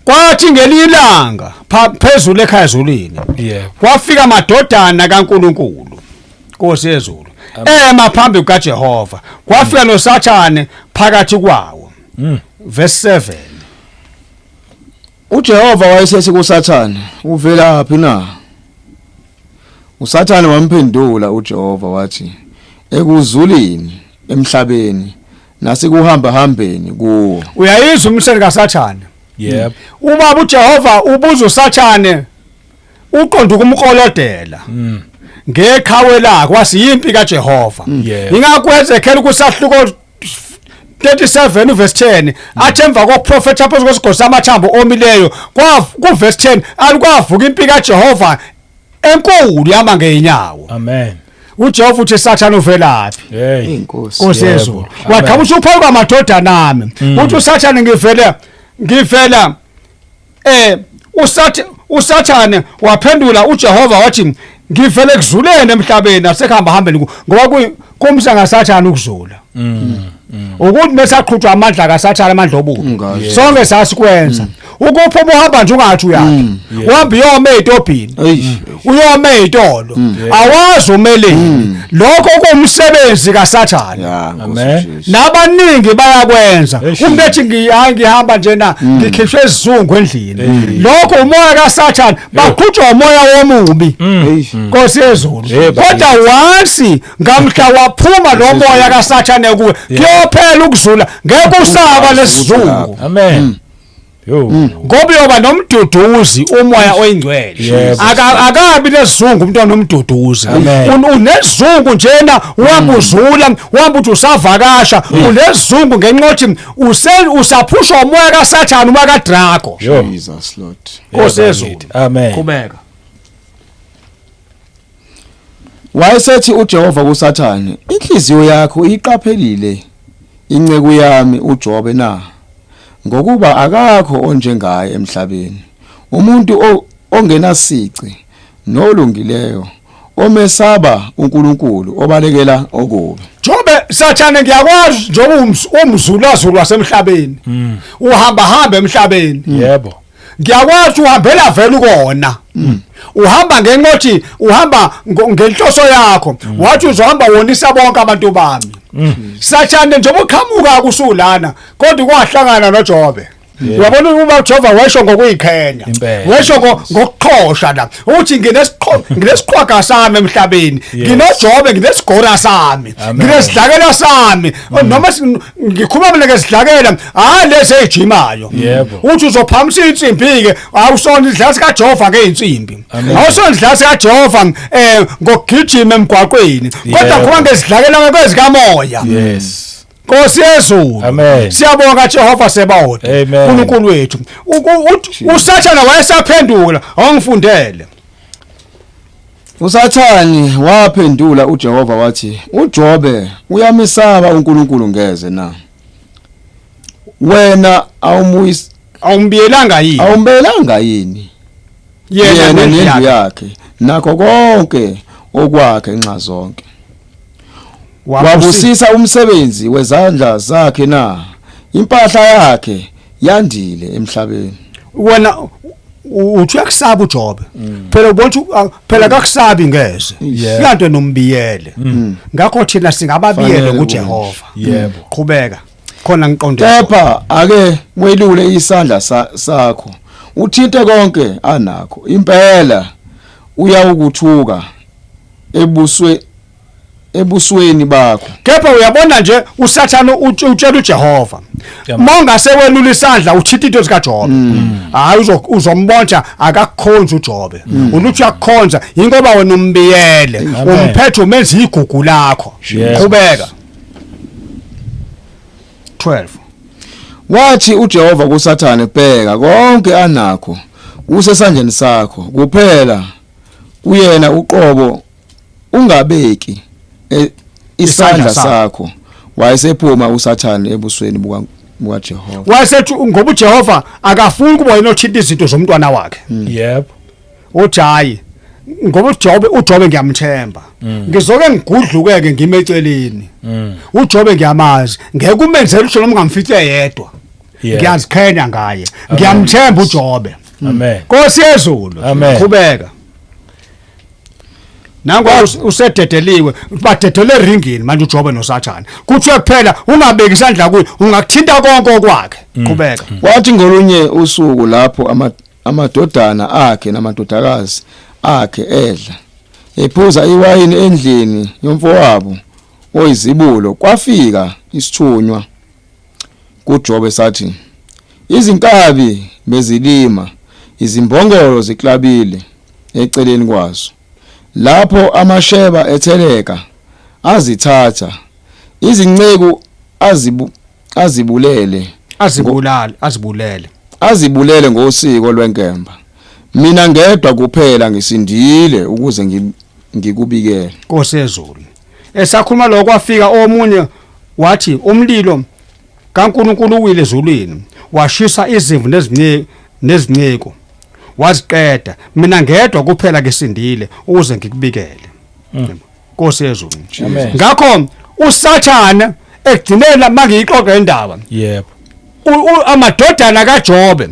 Kwathi ngelilanga phezulu ekhaya ezulwini yebo kwafika amadodana kaNkulunkulu Nkosi yezulu emaphambi kukaJehova kwafika noSathane phakathi kwawo verse 7 uJehova wayesethi kuSathane, "Uvelaphi na?" uSathane wamphendula uJehova wathi, "Ekuzulini, emhlabeni, nasekuhamba hambeni kuwo." Uyayizwa umseni kaSathane? Yep. Uma uJehova ubuza uSathane uqonda ukumkolodela. Ngeqhawe lakhe wasiyimpi kaJehova. Ingakwenza ekhela kusahluko 37 uverse 10 athi emva koprofeti apho kwesigosi amathambo omileyo kuverse 10 alikwavuka impi kaJehova enkulu yama ngeenyawo. Amen. uJehova uthi Sathane uvelaphi? Hey. Inkosi. Nkosi yezulu. Waqhamuka usuphawu kwamadoda nami. Uthi uSathane ngivela uSathane waphendula uJehova wathi ngivele kuzulene emhlabeni asekuhamba hambeni ngoba kumsa ngaSathane ukuzula. Ukuthi mesaqhutshwa amandla kaSathane amandla obubi. Sonke sasikwenza. Ukuphuma uhamba nje ungathi uyathi. Uhamba iyoma ezitobhini. Uyoma ezitolo. Awazi umeleni. Lokho kuumsebenzi kaSathane. Amen. Nabaningi bayakwenza. Umuntu ethi ngihamba njena ngikhishwe isizungu endlini. Lokho umoya kaSathane baqhutshwa umoya womubi. Nkosi yezulu. Kodwa wansi ngamhla waphuma lo moya kaSathane kuwe. Kuyophela ukuzula ngeke usaba lesizungu. Amen. Ngoba yoba nomduduzi umoya oyingcwele akabi lesizungu umuntu onomduduzi unesizungu njena uhamba uzula uhamba uthi usavakasha unesizungu ngenqothi usaphushwa umoya kaSathane umoya kaDrago. Jesus Lord. Nkosi yezulu. Amen. Qhubeka. Wayesethi uJehova kuSathane, "Inhliziyo yakho iqaphelile inceku yami uJobe na? Ngokuba akakho onjengaye emhlabeni, umuntu ongenasici nolungileyo, omesaba uNkulunkulu obalekela okubi." Jobe Sathane ngiyakwazi njengoba umzulazulu wasemhlabeni. Uhamba emhlabeni. Yebo. Ngiyakwazi uhambela vele ukona. Uhamba ngenqothi uhamba ngenhloso yakho wathi uzohamba wonisa bonke abantu bami. Sathane njengoba uqhamuka kusulana kodwa kwahlangana noJobe. Uyabona uma uJehova wesho ngokuyikhenya wesho ngokuqhosha la uthi nginesiqhwaga sami emhlabeni nginoJobe nginesigora sami nginesidlakela sami noma ngikhuluma ngesidlakela lesi ejimayo uthi uzophamisa insimbi ke awusona idlasi kaJehova ngeinsimbi awusona idlasi kaJehova ngokugijima emgwaqweni kodwa kuba ngesidlakela kwezikamoya. Yes. Nkosi yezulu. Siyabonga Jehova sebawona. uNkulunkulu wethu. uSathane wayesaphendula awungifundele. uSathane waphendula uJehova wathi, "uJobe uyamesaba uNkulunkulu ngeze na? Wena awumbiyelanga yini? Yena nendlu yakhe nakho konke okwakhe nxa zonke. Wabusisa umsebenzi wezandla zakhe na? Impahla yakhe yandile emhlabeni." Wena uthi uyakusaba uJobe. Phela ubona phela akakusabi ngeze. Iyanto nombiyele. Ngakho thina singababiyele kuJehova. Yebo. Qhubeka. Khona ngiqonde. Kepha ake welule isandla sakho. Uthinte konke anakho. Impela uyawukuthuka ebusweni bakho. Kepha uyabona nje uSathane utshela uJehova mongase welula isandla uthitha into zikaJobe hayi uzombonja akakukhonza uJobe unuthi uyakukhonza ingoba wena umbiyele umphethe umenza igugu lakho. Qhubeka. 12 Wathi uJehova kuSathane, "Bheka konke anakho usesandleni sakho kuphela uyena uqobo ungabeki isandla sakho." Wayesephuma uSathane ebusweni bukaJehova. Wayesethi ngoba uJehova akafuni kuba yena othinta izinto zomntwana wakhe. Yebo. Ujayi ngoba uJobe ngiyamthemba. Ngizoke ngigudlukeke ngimeceleni. uJobe ngiyamazi ngeke umenzele usho noma ngamfihle yedwa. Ngiyazikhenya ngaye. Ngiyamthemba uJobe. Amen. Nkosi yezulu. Qhubeka. nango usededeliwe badedele eringini manje uJobe noSathane kuthiwe kuphela ungabeki isandla kuye ungakuthinta konke okwakhe qhubeka wathi ngolunye usuku lapho amadodana akhe namadodakazi akhe edla ephuza iwayini endlini yomfowabo oyizibulo kwafika isithunywa kuJobe sathi izinkabi bezilima izimbongolo ziklabile eceleni kwazo lapho amasheba etheleka azithatha izinceku azibulele ngosiko lwenkemba mina ngedwa kuphela ngisindile ukuze ngikubikele Nkosi yezulu esakhuluma lokho kwafika omunye wathi umlilo kaNkulunkulu uwile ezulwini washisa izimvu nezinceko waziqeda mina ngedwa kuphela ngisindile ukuze ngikubikele Nkosi yezulu ngakho uSathane ekugcinela mangiyixoxa indaba yebo amadodana kaJobe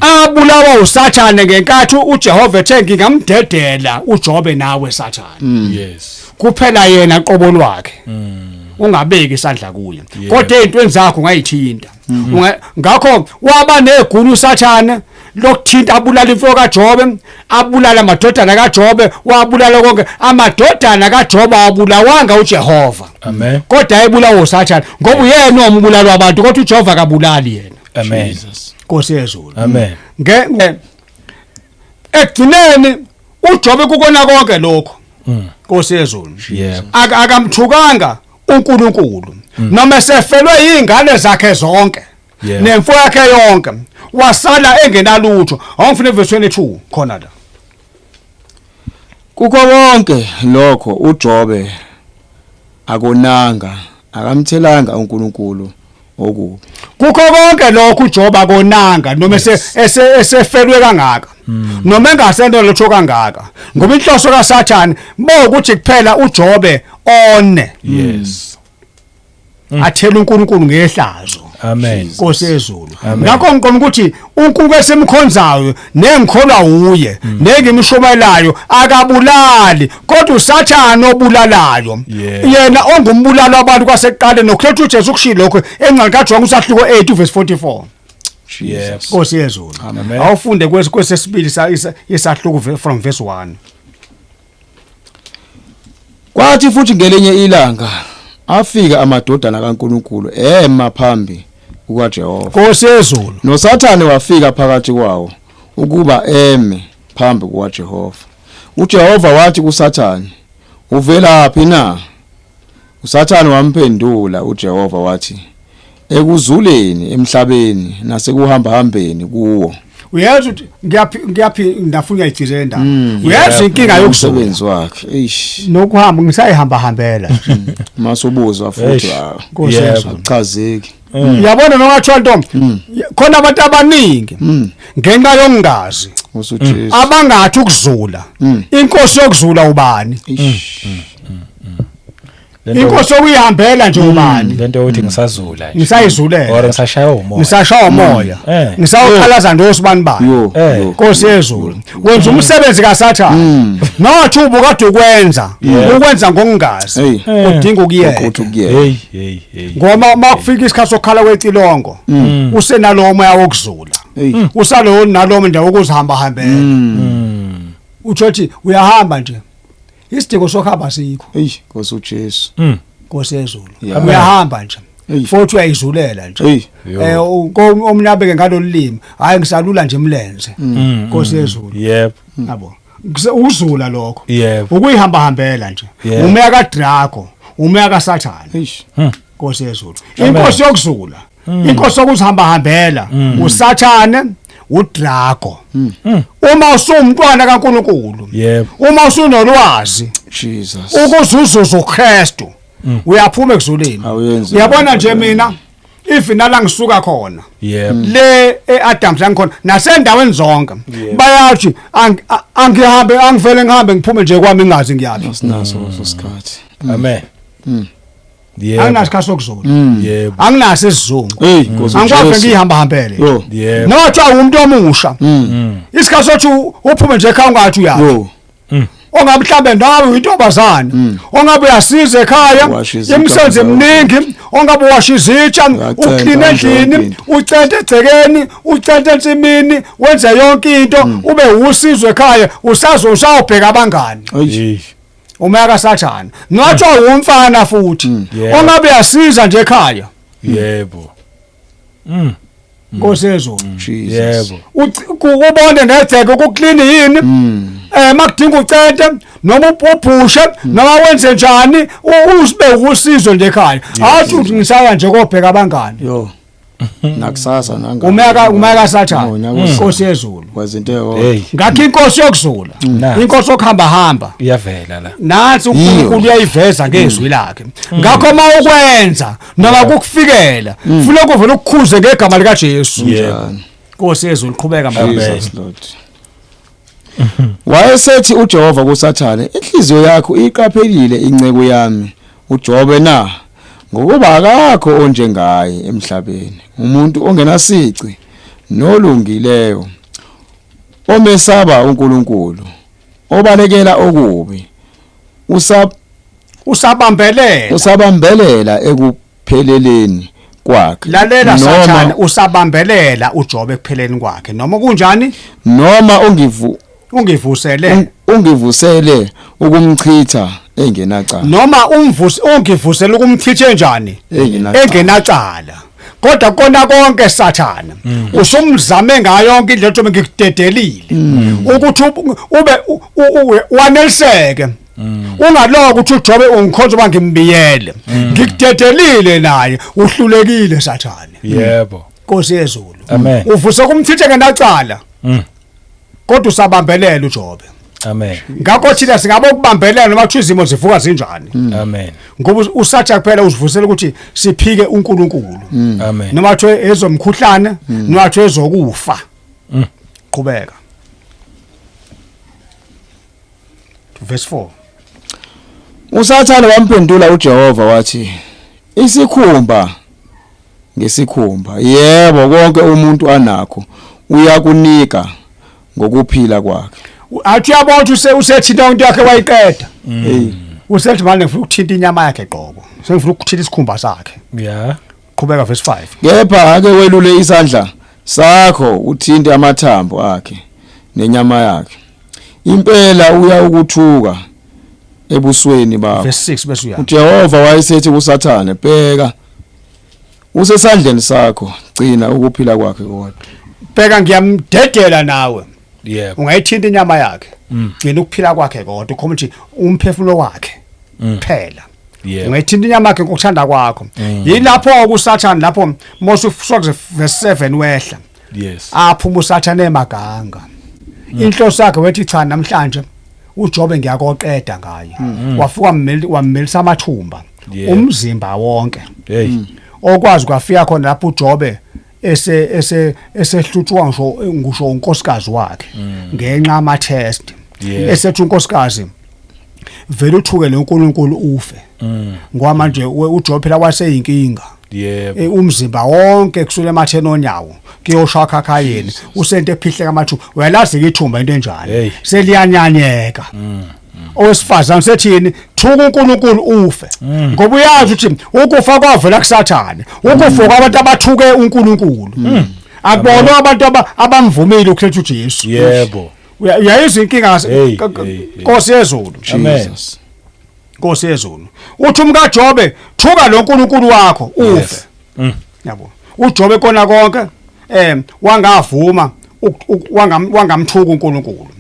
abulawa uSathane ngenkathi uJehova ethe ngingamdedela uJobe nawe Sathane yes kuphela yena qobo lwakhe ungabeki isandla kuye kodwa ezintweni zakho ungayithinta ngakho waba negunya uSathane lokuthinta abulala imfo kaJobe abulala amadodana kaJobe wabulala konke amadodana kaJobe abulawanga uJehova amen kodwa ayebulawa uSathane ngoba uyena ombulala abantu kodwa uJehova akabulali yena amen Nkosi yezulu amen ekugcineni uJobe kukona konke lokho Nkosi yezulu akamthukanga uNkulunkulu noma esefelwe izingane zakhe zonke nemfuyo yakhe yonke wasala engenalutho awufuna verse 22 khona la kuko konke lokho uJobe akonanga akamthelanga uNkulunkulu okubi kukho konke lokho uJobe akonanga noma esefelwe kangaka noma engasento lutho kangaka ngoba inhloso kaSathane ukuthi kuphela uJobe one yes athela uNkulunkulu ngehlazo amen Nkosi yezulu ngakho ngiqoma ukuthi uNkulunkulu esemkhonzayo nengikholwa uye nengimshomelayo akabulali kodwa uSathane obulalayo yena ongumbulalo abantu kwaseqale nokhetha uJesu kushilo lokho encane kaJohn usahluko 8 verse 44 yes Nkosi yezulu awufunde kwesesibili isahluko from verse 1 kwathi futhi ngelinye ilanga afika amadodana kaNkulunkulu ema phambi kukaJehova Nkosi yezulu noSathane wafika phakathi kwawo ukuba eme phambi kukaJehova uJehova wathi kuSathane uvelaphi na uSathane wamphendula uJehova wathi ekuzuleni emhlabeni nasekuhamba hambeni kuwo uyazi ukuthi ngiyaphi ndafuna uyayithizenda uyazi inkinga yokusebenza wakhe nokuhamba ngisayihamba hambela masobuzwa futhi akuchazeki yabona nongathiwa ntombi khona abantu abaningi ngenxa yokungazi abangathi ukuzula inkosi yokuzula ubani inkosi okuyihambela nje ubani lento ukuthi ngisazula ngisayizulela or ngisashaya umoya ngisawukhalaza ndosibani bani Nkosi yezulu wenza umsebenzi kaSathane nathi ubukade ukwenza ngokungazi udinga ukuyeka ngoba makufika isikhathi sokukhala kwecilongo usenalo moya wokuzula usalo nalo ndawo ukuzihamba hambela uthi uyahamba nje isidingo sokuhamba sikho Nkosi uJesu Nkosi yezulu uyahamba nje futhi uyayizulela nje omnyabeke ngalolimi hayi ngisalula nje emlenze Nkosi yezulu yebo yabo uzula lokho yebo ukuyihamba hambela nje umeya kaDraco umeya kaSathane Nkosi yezulu inkosi yokuzula inkosi yokuzihamba hambela uSathane uDraco uma usumntwana kaNkulunkulu uma usunolwazi Jesus ukuzuzuza uKristu uyaphuma ekuzuleni uyabona nje mina ifinala ngisuka khona le eAdam sangikhona nasendaweni zonke bayathi angivele ngihambe ngiphume nje kwami ngingazi ngiyaphi sinaso isikhathi amen yebo anginasikhathi sokuzula yebo anginaso isizungu angikwazi ngihamba hambele yebo nothi umuntu omusha isikhathi sothi uphume nje ekhaya ungathi uyazi ongabe mhlambe nawe uyintombazana ongabe uyasiza ekhaya imisebenzi eminingi ongabe washa izitsha uklina endlini ucente egcekeni ucente ensimini wenze yonke into ube usizo ekhaya usawubheka abangani uma kaSathane ngathi umfana futhi ongabe uyasiza nje ekhaya yebo Nkosezulu yebo ukubone nedzeke ukuklini yini makudinga ucente noma ubhushe noma wenze njani usibe usizo nje ekhaya athi uthi ngisaya nje kobheka abangani yo nakusasa nanga uma kaSathane Nkosi yezulu kwezinto eho ngakho inkosi yokuzula inkosi okuhamba hamba iyavela la nathi uNkulunkulu uyayiveza ngezwi lakhe ngakho mawukwenza noma kukufikela ufuna kuvela ukukhuze ngegama lika Jesu Nkosi yezulu qhubeka manje Lord wayesethi uJehova kuSathane inhliziyo yakho iqaphelile incebo yami uJobe na ngokuba akakho onjengaye emhlabeni umuntu ongenasici nolungileyo omesaba uNkulunkulu obalekela okubi usabambelela ekupheleleni kwakhe lalela Sathane usabambelela uJobe ekupheleni kwakhe noma kunjani noma ungivusele ukumchitha engenacala noma ungivusela ukumchitha njani engenacala kodwa kona konke Sathane usumzame ngayo yonke indlela njengoba ngikudedelile ukuthi ube waneliseke ungaloku ukuthi uJobe ungikhonza uba ngimbiyele ngikudedelile naye uhlulekile Sathane yebo Nkosi yezulu amen uvuse kumchitha engenacala kodwa usabambelela uJobe amen ngakho thina singabe ukubambelela noma kuthiwa izimo zivuka zinjani amen ngoba uSatha kuphela usivusela ukuthi siphike uNkulunkulu amen noma kuthiwa ezomkhuhlane noma kuthiwa ezokufa qhubeka verse 4 uSathane wamphendula uJehova wathi isikhumba ngesikhumba yebo konke umuntu anakho uyakunika ngokuphila kwakhe athi yabona usethinta into yakhe wayiqeda usethi manje ngifuna ukuthinta inyama yakhe qobo sengifuna ukuthinta isikhumba sakhe yeah qhubeka verse 5 kepha ake welule isandla sakho uthinte amathambo akhe nenyama yakhe impela uya ukuthuka ebusweni bakho verse 6 bese uya uJehova wayesethi kuSathane bheka usesandleni sakho gcina ukuphila kwakhe kodwa bheka ngiyamdedela nawe yebo ungayithinta inyama yakhe gcina ukuphila kwakhe kodwa khoma ukuthi umphefumulo wakhe phela ungayithinta inyama yakhe ngokuthanda kwakho yilapho kuSathane lapho Mose usuka verse 7 wehla yes aphuma uSathane emaganga inhloso yakhe wethi cha namhlanje uJobe ngiyakoqeda ngaye wafuka wammelisa amathumba umzimba wonke okwazi kwafika khona lapho uJobe esehluthwa ngisho unkosikazi wakhe ngenxa ama test esethi unkosikazi vele uthuke loNkulunkulu ufe ngoba manje uJobe phela waseyinkinga yebo umzimba wonke kusule ematheni onyawo kuyoshaka khayeni usente ephihleka amathumba uyalazi ithumba into enjani seliyanyanyeka owesifazane sethini thuka uNkulunkulu ufe ngoba uyazi ukuthi ukufa kwavela kuSathane ukufa kwabantu abathuke uNkulunkulu akubona abantu abamvumile ukukhetha uJesu yebo uyayizwa inkinga Nkosi yezulu Jesus Nkosi yezulu uthi umkaJobe thuka lo uNkulunkulu wakho ufe yabo uJobe kona konke wangavuma wangamthuka uNkulunkulu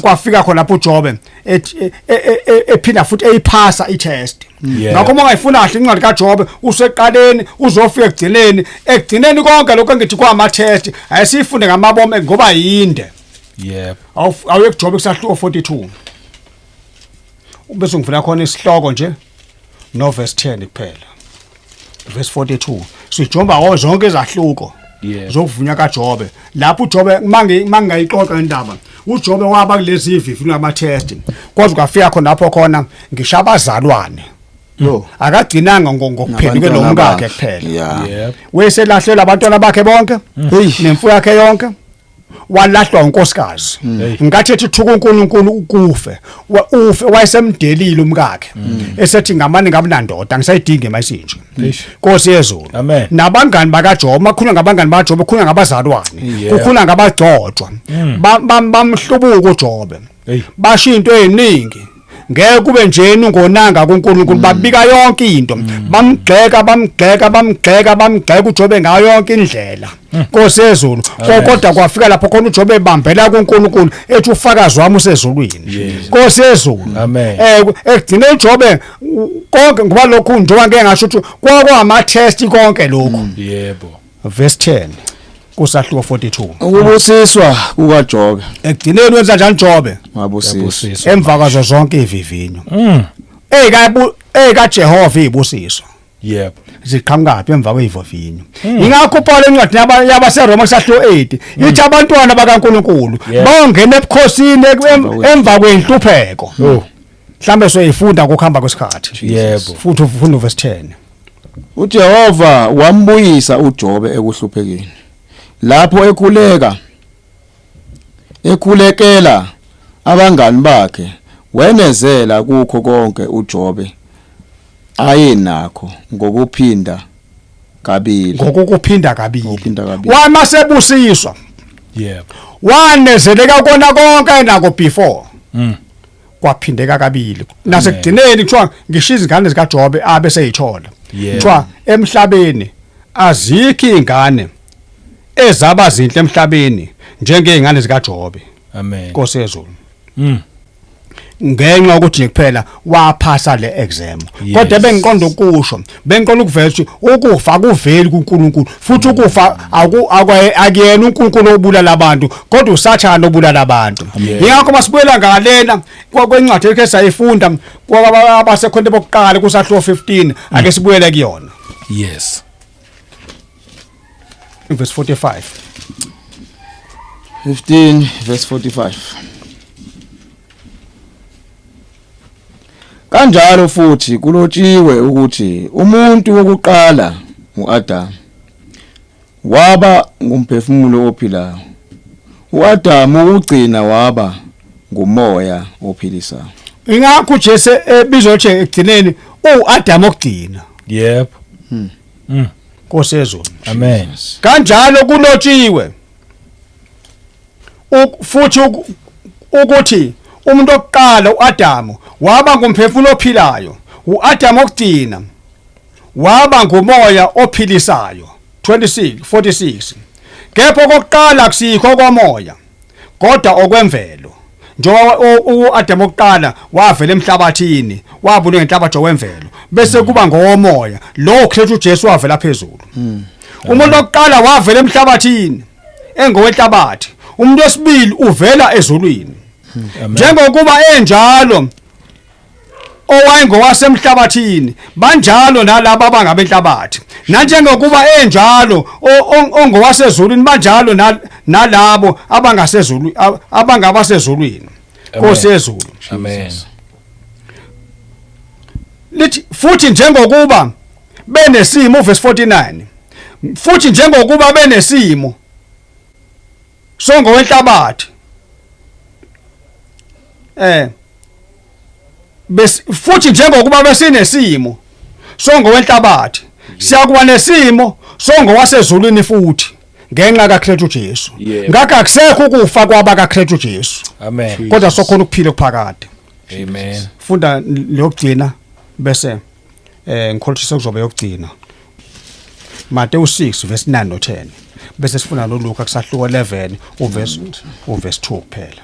kwafika khona lapho uJobe ephinda futhi eyiphasa itest ngakho uma ungayifuna kahle incwadi kaJobe useqaleni uzofika ekugcineni konke lokho engithi kwama test ayisifunde ngamabomo ngoba yinde yebo awuye kuJobe kusahluko 42 bese ngivula khona isihloko nje no verse 10 kuphela verse 42 sijomba zonke izahluko zokuvunya kaJobe lapho uJobe mangayixoxa indaba uJobe waba kulezi ivivi ngama test kwaze kwafika khona lapho khona ngisho abazalwane akagcinanga ngokuphenduke lo mkakhe kuphela yebo weselahlela abantwana bakhe bonke nemfuyo yakhe yonke walahlwa unkosikazi ngathi ethi thuka uNkulunkulu ukufe ufe wayesemdelile umkakhe esethi ngamani ngabunandoda angisayidingi mayisinje Nkosi yezulu nabangani bakaJobe makhuluma ngabangani bakaJobe kukhuluma ngabazalwane kukhuluma ngabagcotshwa bamhlubuka uJobe basho into eziningi ngeke kube njeni ungonanga kuNkulunkulu babika yonke into bamgxeka uJobe ngayo yonke indlela Nkosi yezulu kodwa kwafika lapho khona uJobe ebambela kuNkulunkulu ethi ufakazi wami usezulwini Nkosi yezulu ekugcine uJobe konke ngoba lokhu njengoba ngeke ngasho ukuthi kwakwa test konke lokho yebo verse 10 kusahluko 42 ukubusiswa kukaJobe ekugcineni wenza njani Jobe wabusiswa emva kwazo zonke ivivinyo kaJehova ibusiso yebo ziqhamukapi emva kweyivivinyo ingakho Paul encwadi yabaseRoma kusahluko 8 ithi abantwana bakaNkulunkulu bongena ebukhosini emva kwenhlupheko mhlambe soyifunda ukuhamba kwesikhathi yebo futhi ufunda verse 10 uJehova wambuyisa uJobe ekuhluphekeni lapho ekhulekela abangani bakhe wenezela kukho konke uJobe ayenakho ngokuphinda kabili wamasebusiswa yebo wanezeleka kona konke enako before kwaphindeka kabili nasekugcineni kuthiwa ngisho izingane zikaJobe abe seyithola kuthiwa emhlabeni azikho izingane ezaba zinhle emhlabeni njengezingane zikaJobe amen Nkosi yezulu ngenxa ukuthi kuphela waphasa le exam kodwa bengiqonda ukusho bengiqonda ukuveza ukuthi ukufa kuveli kuNkulunkulu futhi ukufa akuyena uNkulunkulu obulala abantu kodwa usathana obulala abantu yingakho masibuyela ngalena kwencwadi ekhe sayifunda kwabasekhonto bokuqala kusahluko 15 ake sibuyele kuyona yes verse 45 15 verse 45 Kanjalo futhi kulotshiwe ukuthi umuntu wokuqala uAdam waba ngumphefumulo ophilayo uAdam ukugcina waba ngumoya ophilisayo ingakho uJesu ebizwa nje ekugcineni uAdam okugcina yebo Nkosi yezulu amen kanjalo kulotshiwe futhi ukuthi umuntu oqala uAdam waba ngumphefumulo ophilayo uAdam okugcina waba ngumoya ophilisayo 46 kepha okokuqala kusikho komoya kodwa okwemvelo njengoba uAdam okuqala wavela emhlabathini wabulwa ngenhlabathi okwemvelo bese kuba ngomoya lo khetha uJesu wavela phezulu umuntu okuqala wavela emhlabathini engowenhlabathi umuntu wesibili uvela ezulwini njengokuba enjalo owayengowasemhlabathini banjalo nalabo abangabenhlabathi nanjengokuba enjalo ongowasezulwini banjalo nalabo abangabasezulwini Nkosi yezulu amen lithi futhi njengokuba benesimo verse 49 futhi njengokuba benesimo songowenhlabathi futhi njengokuba besinesimo songowenhlabathi siyakuba nesimo songowasezulwini futhi ngenxa kaKristu uJesu ngakho akusekho ukufa kwaba kaKristu uJesu amen kodwa sokhona ukuphila okuphakade amen funda lokugcina bese ngikholisa kuzobe yokugcina Mateyu 6 verse 9 no 10 bese sifuna loLuka kusahluko 11 uverse 2 kuphela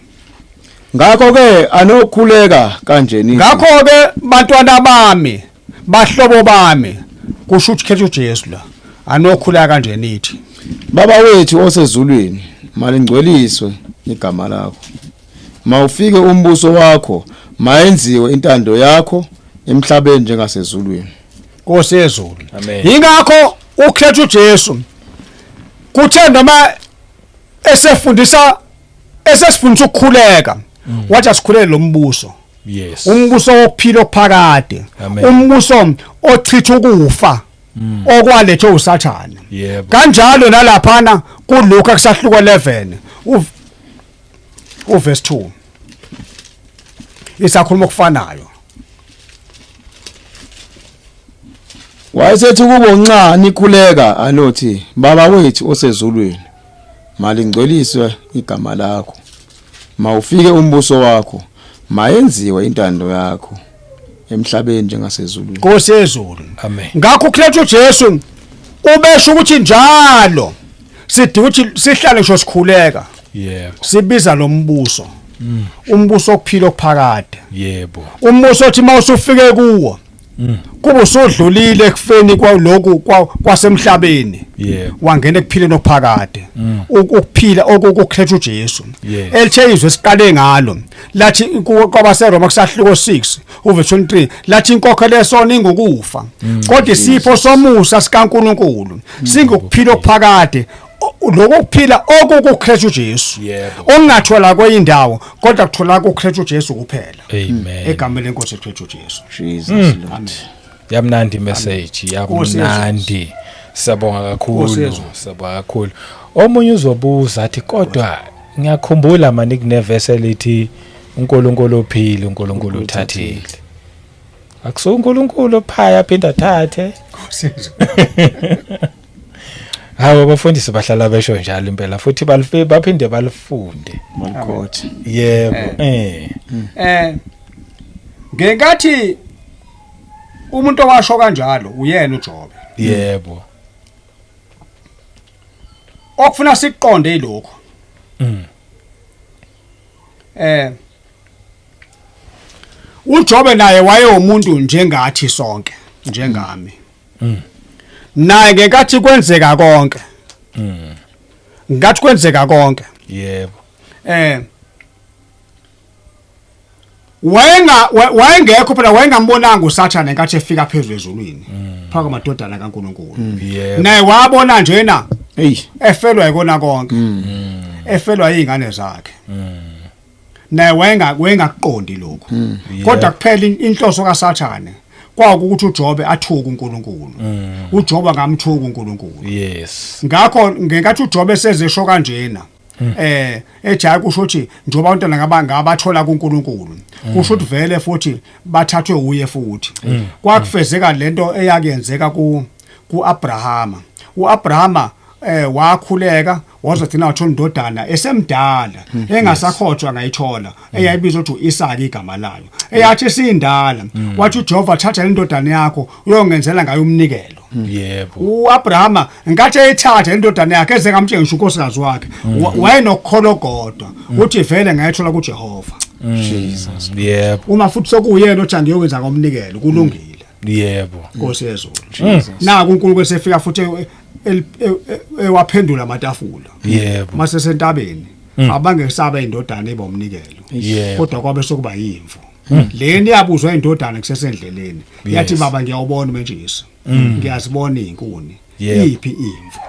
ngakho ke anokhuleka kanjeni ngakho ke bantwana bami bahlobo bami kusho ukuthi khetha uJesu la anokhuleka kanjeni ithi Baba wethu osezulwini malingcweliswe igama lakho mawufike umbuso wakho mayenziwe intando yakho emhlabeni njengasezulwini Nkosi yezulu amen ingakho ukhetha uJesu kuthe noma esifundisa ukukhuleka wathi asikhulele lo mbuso yes umbuso wokuphila okuphakade umbuso ochitha ukufa okwalethe usathana yebo kanjalo nalaphana kuLuka kusahluko 11 uverse 2 isakhuluma okufanayo. Wayesethi kubo ncane ikhuleka anothi baba wethu osezulwini malingcweliswe igama lakho mawufike umbuso wakho mayenziwe intando yakho emhlabeni njengasezulwini. Nkosi yezulu. Amen. Ngakho uKristu uJesu ubesho ukuthi njalo sithi ukuthi sihlale ngisho sikhuleka. Yebo. Sibiza lo mbuso. Umbuso okuphila okuphakade. Yebo. Umbuso othi mawusufike kuwo kuba usodlulile ekufeni kwalokhu kwasemhlabeni. Yebo. Wangena ekuphileni okuphakade. Ukuphila okuKristu uJesu. Yes. Elithe izwe siqale ngalo. Lathi kwabaseRoma kusahluko 6 uverse 23 lathi inkokhelo lesona ingokufa. Kodwa isipho somusa sikaNkuluNkulu singukuphila okuphakade. Lokuphila okuKristu uJesu. Ongathola kweyindawo kodwa kuthola kuKristu uJesu kuphela. Amen. Egameni lenkosi uKristu uJesu. Jesus Lord. Amen. Yamnandi message, yamnandi. Siyabonga kakhulu, siyabonga kakhulu. Omunye uzobuza athi kodwa ngiyakhumbula manje kuneverse elithi uNkulunkulu uphile, uNkulunkulu uthathile. Akuso uNkulunkulu phaya phinda thathe. Hawo abafundisi bahlala besho njalo impela futhi baphinde balifunde. Malkhoti. Yebo. Ngenkathi umuntu owasho kanjalo uyena uJobe. Yebo. Okufuna siqonde ilokho. uJobe naye wayeumuntu njengathi sonke, njengami. Naye ngenkathi kwenzeka konke. Ngathi kwenzeka konke. Yebo. Wayengekho phela wayengambonanga uSathane ngenkathi efika phezulu ezulwini. Phaka kwamadodana kaNkuluNkulu. Naye wabona njena efelwa yikona konke. Efelwa izingane zakhe. Naye wayengakuqondi lokho. Kodwa kuphela inhloso kaSathane kwakukuthi uJobe athuka uNkulunkulu. uJobe ngamthuka uNkulunkulu. Yes. Ngakho ngenkathi uJobe sezesho kanjena ejaya kusho ukuthi njoba abantwana ngabathola kuNkulunkulu kusho ukuthi vele futhi bathathwe uye futhi. Kwakufezeka lento eyakenzeka kuAbrahama. uAbrahama wakhuleka wazogcina wathola indodana esemdala engasakhothwa ngayithola eyayibizwa ukuthi uIsaka igama layo eyathi sindala wathi uJehova thatha indodana yakho uyongenzela ngayo umnikelo. Yebo. uAbrahama ngathi eyithatha indodana yakhe eze ngamtshengisha unkosikazi wakhe wayenokukholo kodwa uthi vele ngayithola kuJehova. Jesus. Yebo. Uma futhi sokuyena othi angiyokwenza ngomnikelo kulungile. Yebo. Nkosi yezulu. Naku uNkulunkulu sefika futhi ewaphendula amatafula. Yebo. Mase sentabeni abangesaba indodana ebomnikelo. Kodwa kwabe sokuba yimvu. Leni yabuzwa indodana kusesendleleni. Yathi baba ngiyawubona uMenjisi. Ngiyazibona izinkuni. Iphi imvu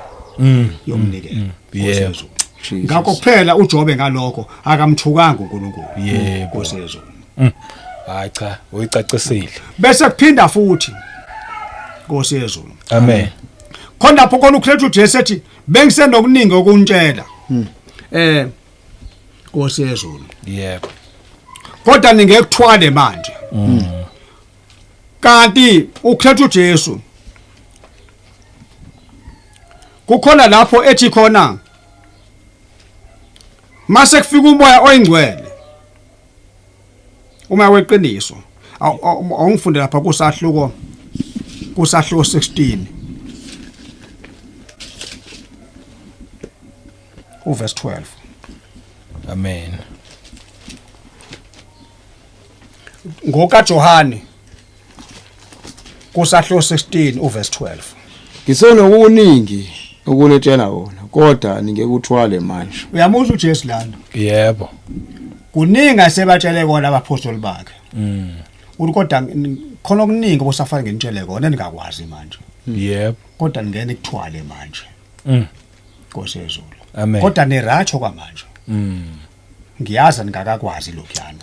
yomnikelo. Yebo. Ngakho kuphela uJobe ngalokho akamthukanga uNkulunkulu. Yebo. Nkosi yezulu. Hayi cha, uyicacisile. Bese kuphinda futhi. Nkosi yezulu. Amen. Khona lapho khona uKristu uJesu ethi bengisenokuningi okuntshela. Nkosi yezulu. Yebo. Kodwa ningekuthwale manje. Kanti uKristu uJesu kukhona lapho ethi khona mase kufika umoya oyingcwele. Uma weqiniso awungifunde lapha kusahluko 16 uverse 12. Amen. Ngoka Johane kusahluko 16 uverse 12. Ngisenokuningi ukuletshela wona kodwa ningekuthwale manje. Uyamuzwa uJesu lana? Yebo. Kuningi sebatshele kona abapostoli bakhe. Kodwa khona okuningi obusafana ngenitshele kona ningakwazi manje. Yebo. Kodwa ngene kuthwale manje. Nkosi yezulu. Amen. Kodwa neratsho kwamanje. Ngiyaza ningakakwazi lokhuyana.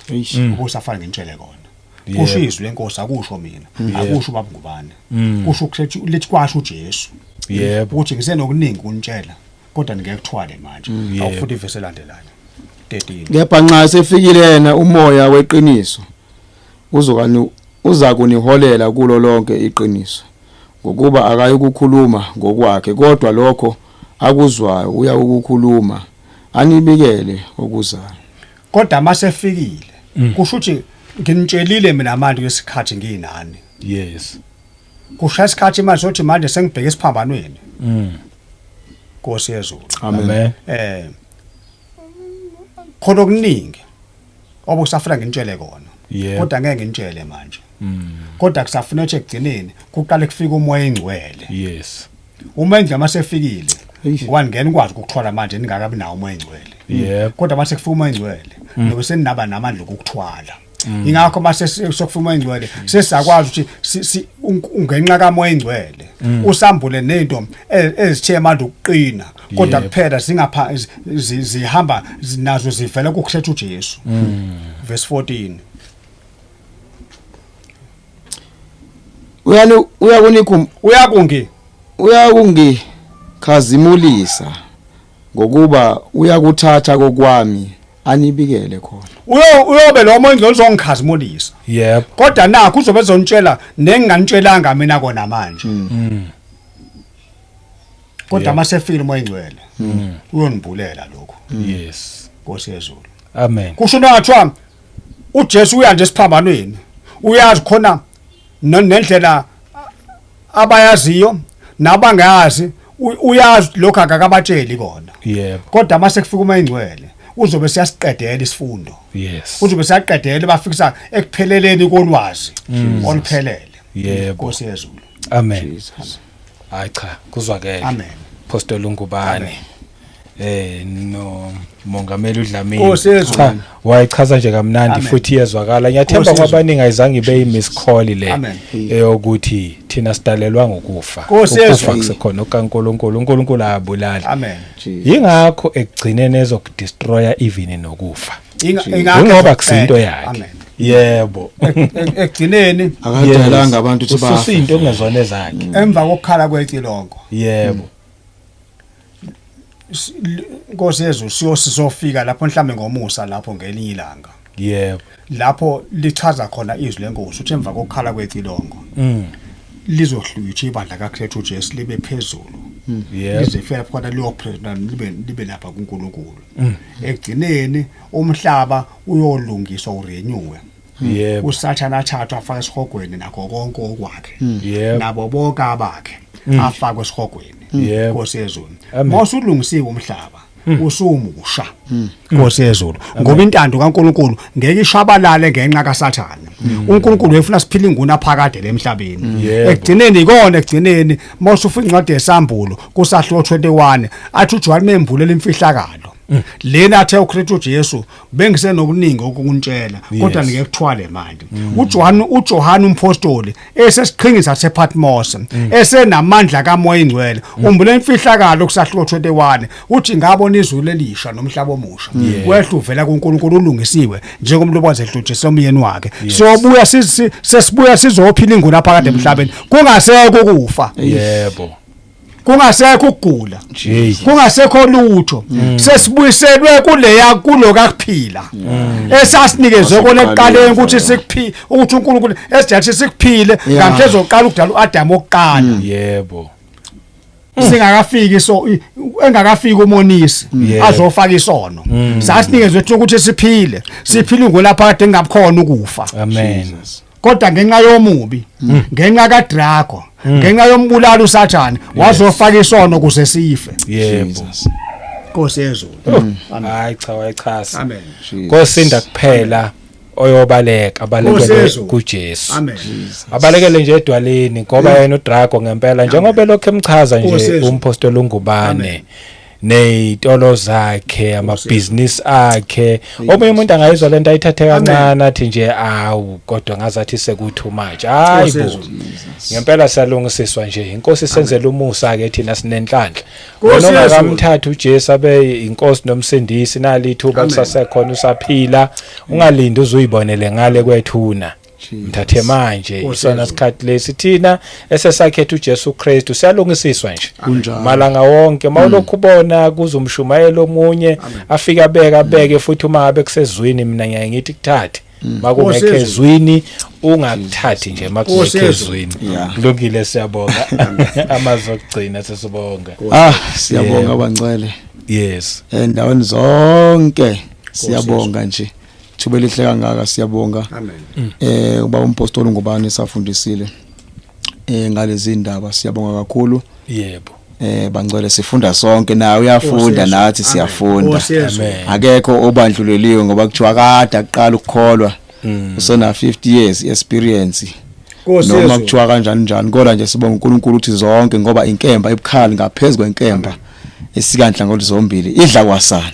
Obusafana ngenitshele kona. Kusho izwi lenkosi akusho mina. Akusho babungubane. Kusho ukuthi lithi kwasho uJesu. Yebo. Ukuthi ngisenokuningi kunitshela kodwa ngeke kuthwale manje awufuthi ivesi elandelayo 13 kepha nxa sefikile yena umoya weqiniso uza kuniholela kulo lonke iqiniso ngokuba akayi ukukhuluma ngokwakhe kodwa lokho akuzwayo uya ukukhuluma anibikele okuzayo kodwa masefikile kusho ukuthi nginitshelile mina manje kwesikhathi nginani yes kusho isikhathi manje sothi manje sengibheke esiphambanweni Nkosi yezulu amen khona okuningi okusafuna nginitshele kona Yeah. kodwa ngeke nginitshele manje kodwa kusafuna ukuthi ekugcineni kuqale kufika umoya engcwele yes uma endla masefikile ngoba ngeke nikwazi ukukuthwala manje ningakabi nawo umoya engcwele Yep. kodwa mase kufika umoya engcwele nobe seninaba namandla okukuthwala ingakho mase sokufika umoya engcwele sesakwazi ukuthi ungenxa kamoya engcwele usambule nezinto ezithe manje ukuqina kodwa kuphela zingapha zihamba nazo zivela kuKristu uJesu verse 14 uyakungikhazimulisa ngokuba uyakuthatha kokwami anibikele khona uyobe lo moya engcwele uzongikhazimulisa yep kodwa nakho uzobe ezonitshela nenginganitshelanga mina kona manje kodwa masefile umoya engcwele uyonibulela lokho yes Nkosi yezulu amen kusho nathiwa uJesu uya nje esiphambanweni uyazi khona nendlela abayaziyo nabangayazi uyazi lokho akakabatsheli kona yep kodwa mase kufika umoya engcwele uzobe siyasiqedela isifundo yes uzobe siyaqedela bafikisa ekupheleleni kolwazi oluphelele yebo Nkosi yezulu amen hayi cha kuzwakele amen Apostle Ngubane no mongameli uDlamini Nkosi yezulu. cha wayichaza nje kamnandi Amen. futhi iyezwakala ngiyathemba Nkosi yezulu. kwabaningi ayizange ibe miss call le Amen. eyokuthi thina sidalelwa ngokufa Nkosi ukufa yezulu. kusekhona uNkulunkulu ayabulala amen yingakho ekugcineni ezokudestroya even nokufa ingakho ngoba kusinto yakhe amen yebo ekugcineni akadalanga abantu ukuthi bafe ususinto okungezona zakhe emva kokukhala kwecilongo yebo Nkosi yezulu siyofika lapho mhlambe ngomusa lapho ngelinye ilanga yebo lapho lichaza khona izwi lenkosi uthi emva kokukhala kwecilongo lizohlwitha ibandla kaKristu uJesu libe phezulu yebo lizefela khona liyopresident libe lapha kuNkulunkulu ekugcineni umhlaba uyolungiswa urenewe yebo usathana athathwa afaka esihogweni nakho konke okwakhe yebo nabo bonke abakhe afakwe esihogweni Yebo. Nkosi yezulu Amen. mawusulungisiwe umhlaba usumusha Nkosi yezulu ngoba intando kaNkulunkulu ngeke ishabalale ngenxa kaSathane uNkulunkulu efuna siphile inguna phakade lemhlabeni Yebo. ekugcineni mawusufika incwadi yesambulo kusahlo 21 athi uJohn memvulela imfihlakalo lena athe uKristu uJesu bengisenokuningi ukukuntshela kodwa ngeke kuthwale manje uJohn umpostoli esesiqhingisa sePatmos esenamandla kaMoya engcwele umbulela imfihlakalo kusahlo 21 uthi ngabona izulu elisha nomhlaba omusha wehla uvela kuNkulunkulu ulungisiwe njengomlobokazi ehlutshisa umyeni wakhe siyobuya sesibuya sizophila inguna phakade emhlabeni kungasekho ukufa yebo kungasekho ukugula Jeez. kungasekho lutho sesibuyiselwe kuloka kuphila esasinikezwe kona ekuqaleni ukuthi sikuphi ukuthi uNkulunkulu esijathi sikuphile ngamhla oqala ukudala uAdam okuqala yebo singakafiki engakafiki umonisi Yeah. azofaka isono sasinikezwe ukuthi siphile ingolapha kade engabukhona ukufa amen kodwa ngenxa yomubi ngenxa kaDraco ngenxa yombulalo uSathane wazofaka isono kuze sife yebo Nkosi yezulu hayi cha wayichaza amen kosinda kuphela oyobaleka abalekele Nkosi yezulu. kuJesu amen abalekele nje edwaleni ngoba yena uDrago ngempela njengoba lokho emchaza Nkosi nje yezulu. umpostoli uNgubane nezitolo zakhe amabhizinisi akhe omunye umuntu angayizwa lento ayithathe kancane athi nje awu kodwa ngazathi sekuthi too much hayi bo ngempela siyalungisiswa nje inkosi senzele umusa ke thina sinenhlanhla Nkosi noma yezulu. kamthatha uJesu abe inkosi nomsindisi nalithuba kusasekhona usaphila ungalindi uzuyibonele ngale kwethuna mthathe manje isona sikhathi lesi thina esesakhetha uJesu Kristu siyalungisiswa nje malanga wonke mawulokhu ubona kuzumshumayelo omunye afika abeke futhi uma ngabe kusezwini mina ngiyaye ngithi kuthathe makungekho ezwini ungakuthathi nje makungekho ezwini kulungile siyabonga amazwi okugcina sesibonga siyabonga bangcwele yes endaweni zonke siyabonga nje thuba lihle kangaka siyabonga ubaba umpostoli ngubani safundisile ngalezi indaba siyabonga kakhulu yebo bangcwele sifunda sonke nawe uyafunda nathi siyafunda akekho obandluleliwe ngoba kuthiwa kade aqala ukukholwa usona 50 years experience noma kuthiwa kanjani kodwa nje sibonga uNkulunkulu uthi zonke ngoba inkemba ebukhali ngaphezulu kwenkemba esikandla ngolizombili idla kwasana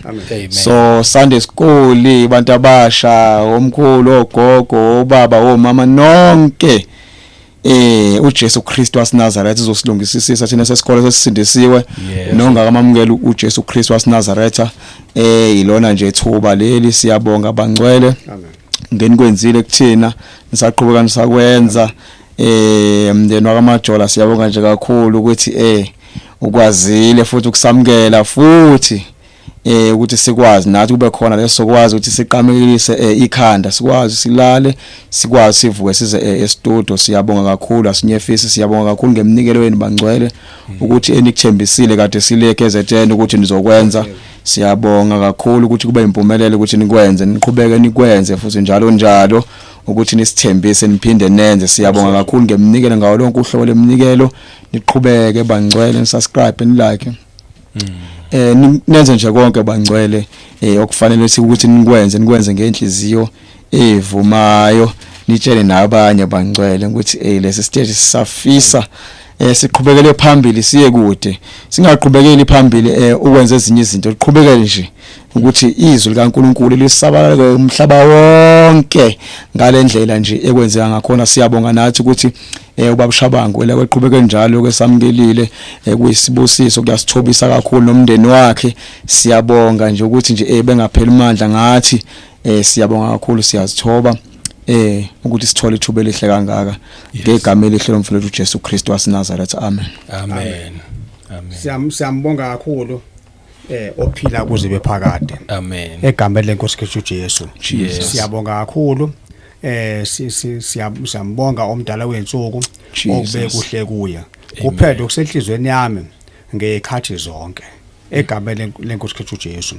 so Sunday school abantu abasha omkhulu ogogo obaba omama nonke uJesu Kristu waseNazaretha uzosilungisisisa thina sesikole sesisindisiwe nongakamamukela uJesu Kristu waseNazaretha ilona nje ethuba leli siyabonga bangcwele ngeni kwenzile kuthina nisaqhubeka nisakwenza umndeni wakamajola siyabonga nje kakhulu ukuthi ukwazile futhi ukusamukela futhi ukuthi sikwazi nathi kube khona lesokwazi ukuthi siqamelise ikhanda sikwazi silale sikwazi sivuke size e-studio siyabonga kakhulu asinyefisi siyabonga kakhulu ngemnikelo wenu bangcwele ukuthi enikuthembisile kade silekezethene ukuthi nizokwenza siyabonga kakhulu ukuthi kube impumelelo ukuthi nikwenze niqhubeke nikwenze futhi njalo ukuthi nisithembise niphinde nenze siyabonga kakhulu ngemnikelo ngawo lonke uhlobo lemnikelo niqhubeke bangcwele nisubscribe nilike nenze nje konke bangcwele okufanele ukuthi nikwenze ngenhliziyo evumayo nitshele nabanye bangcwele ukuthi lesi stage sisafisa siqhubekele phambili siye kude singaqhubekeli phambili ukwenza ezinye izinto liqhubekele nje ukuthi izwi likaNkuluNkulu lisabalale umhlaba wonke ngalendlela nje ekwenzeka ngakhona siyabonga nathi ukuthi ubaba Shabangu la kweqhubeke njalo kwesamukelile kuyisibusiso kuyasithobisa kakhulu nomndeni wakhe siyabonga nje ukuthi nje bengapheli amandla ngathi siyabonga kakhulu siyazithoba ukuthi sithole ithuba elihle kangaka ngegama elihle lomfowethu uJesu Kristu waseNazaretha amen siyambonga kakhulu ophila kuze bephakade amen egameni lenkosi Kristu Jesu siyabonga kakhulu siyambonga omdala wensuku okube kuhle kuya kuphela okusenhlizweni yami ngekhathi zonke egameni lenkosi Kristu Jesu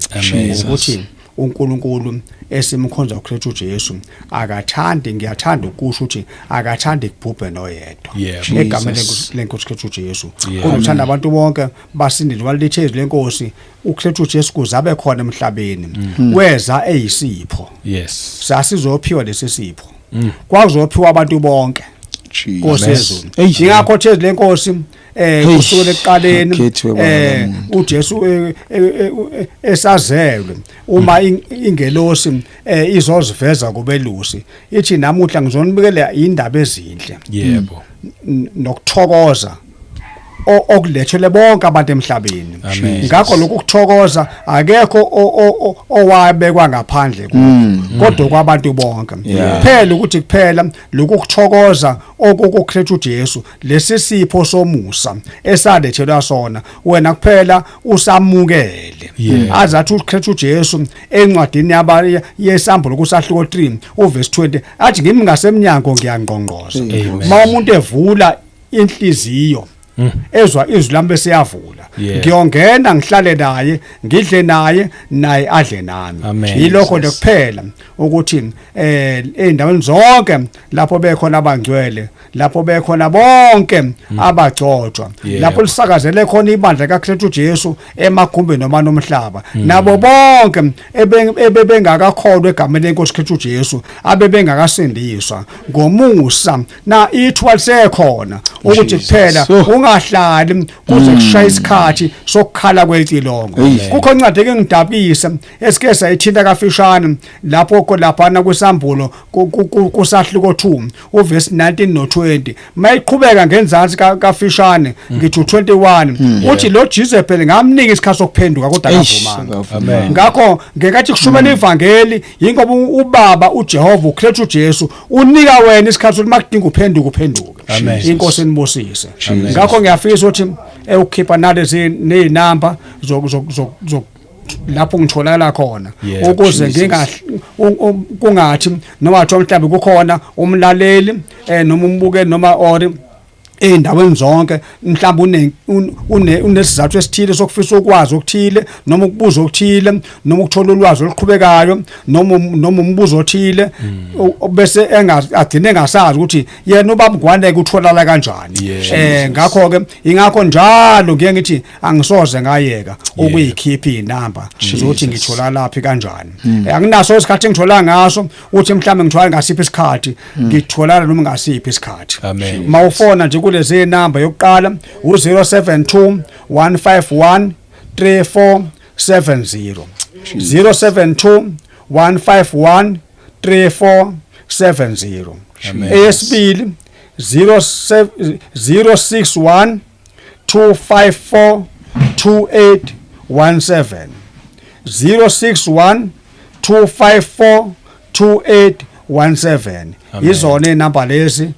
ukuthi uNkulunkulu esimkhonza uKristu Jesu akathandi ngiyathanda ukusho ukuthi akathandi kubhubhe noyedwa egameni lenkosi Kristu Jesu kunothanda abantu bonke basindile walithezi lenkosi uKristu Jesu kuzabe khona emhlabeni weza eyisipho sasizophiwa lesi sipho kwazophiwa abantu bonke Nkosi yezulu ingakho thezi lenkosi kusukela ekuqaleni uJesu esazelwe uma ingelosi izoziveza kubelusi ithi namuhla ngizonibikela indaba ezinhle yebo nokuthokoza okulethele bonke abantu emhlabeni ngakho lokuthokoza akekho owabekwa ngaphandle kodwa kwabantu bonke phela ukuthi kuphela lokuthokoza okuKristu Jesu lesi sipho somusa esalethelwa sona wena kuphela usamukele azathi uKristu Jesu encwadini yesambulo kusahluko 3 uverse 20 athi ngimi ngasemnyango ngiyangqongqoza uma umuntu evula inhliziyo ezwa izwi lami besiyavula ngiyongena ngihlale naye ngidle naye adle nami yilokho nje kuphela ukuthi endaweni zonke lapho bekhona abangcwele lapho bekhona bonke abagcotshwa lapho lisakazele khona ibandla kaKristu Jesu emagumbeni noma nomhlaba nabo bonke ebebengakakholwa egameni lenkosi Kristu Jesu abebengakasindiswa ngomusa na ithuba lisekhona ukuthi kuphela ungahlali kuze kushaya isikhathi sokukhala kwecilongo. Kukho incwadi engidabisa esike sayithinta kafishane lapho laphana kwisambulo kusahluko 2 uverse 19 no 20 mayiqhubeka ngenzansi kafishane ngithi 21 uthi lo Jesus phela ngamnika isikhathi sokuphenduka kodwa akavumanga. Ngakho ngekathi kushumela ivangeli ingoba ubaba uJehova uKristu uJesu unika wena isikhathi sokuthi makudinga uphenduke. Inkosi enibusise. Ngakho ngiyafisa ukuthi ukukhipha nalezi nezinamba lapho ngitholakala khona ukuze kungathi noma mhlawumbe kukhona umlaleli noma umbukeli noma ori endaweni zonke mhlawumbe unesizathu esithile sokufisa ukwazi okuthile noma ukubuza okuthile noma ukuthola ulwazi oluqhubekayo noma umbuzo othile bese agcine engasazi ukuthi yena ubaba Mgwaneke utholala kanjani. Ngakho ke ingakho njalo ngiye ngithi angisoze ngayeka ukuyikhipha inamba zokuthi ngithola laphi kanjani. Anginaso isikhathi engithola ngaso uthi mhlawumbe ngithola ngasiphi isikhathi ngitholana noma ngasiphi isikhathi. Mawufona nje kulezi number yokuqala u072 151 3470 072 151 3470 eyesibili 061 254 2817 061 254 2817 izona inamba lezi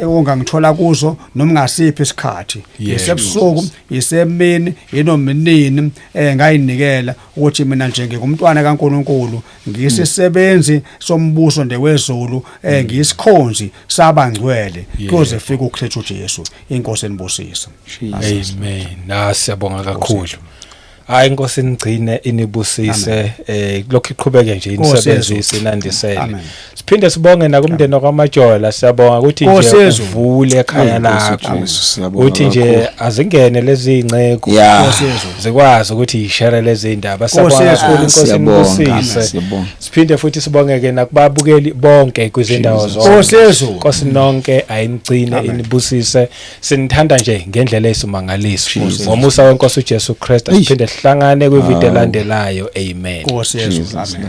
ongangithola kuzo noma ngasiphi isikhathi isebusuku isemini inominini ngayinikela ukuthi mina njengomntwana kaNkuluNkulu ngiyisisebenzi sombuso ndewezulu ngiyisikhonzi sabangcwele kuze fike uKristu Jesu. Inkosi enibusise. Amen. Nasiyabonga kakhulu. Hayi Nkosi nigcine inibusise lokho iqhubeke nje imisebenzi sinandisele. Siphinde sibonge nakumndeni wakwaMajola siyabonga ukuthi nje uvule ekhaya lakho uthi nje azingene lezi ingceko zikwazi ukuthi ishare lezi indaba sabonga kakhulu Nkosi inibusise. Siphinde futhi sibongeke nakubabukeli bonke kwizindawo zonke. Nkosi nonke ayinigcine inibusise sinithanda nje ngendlela esimangaliso ngomusa weNkosi uJesu Kristu siphinde hlangane kwivideo elandelayo. Amen. Nkosi Yesu. Amen.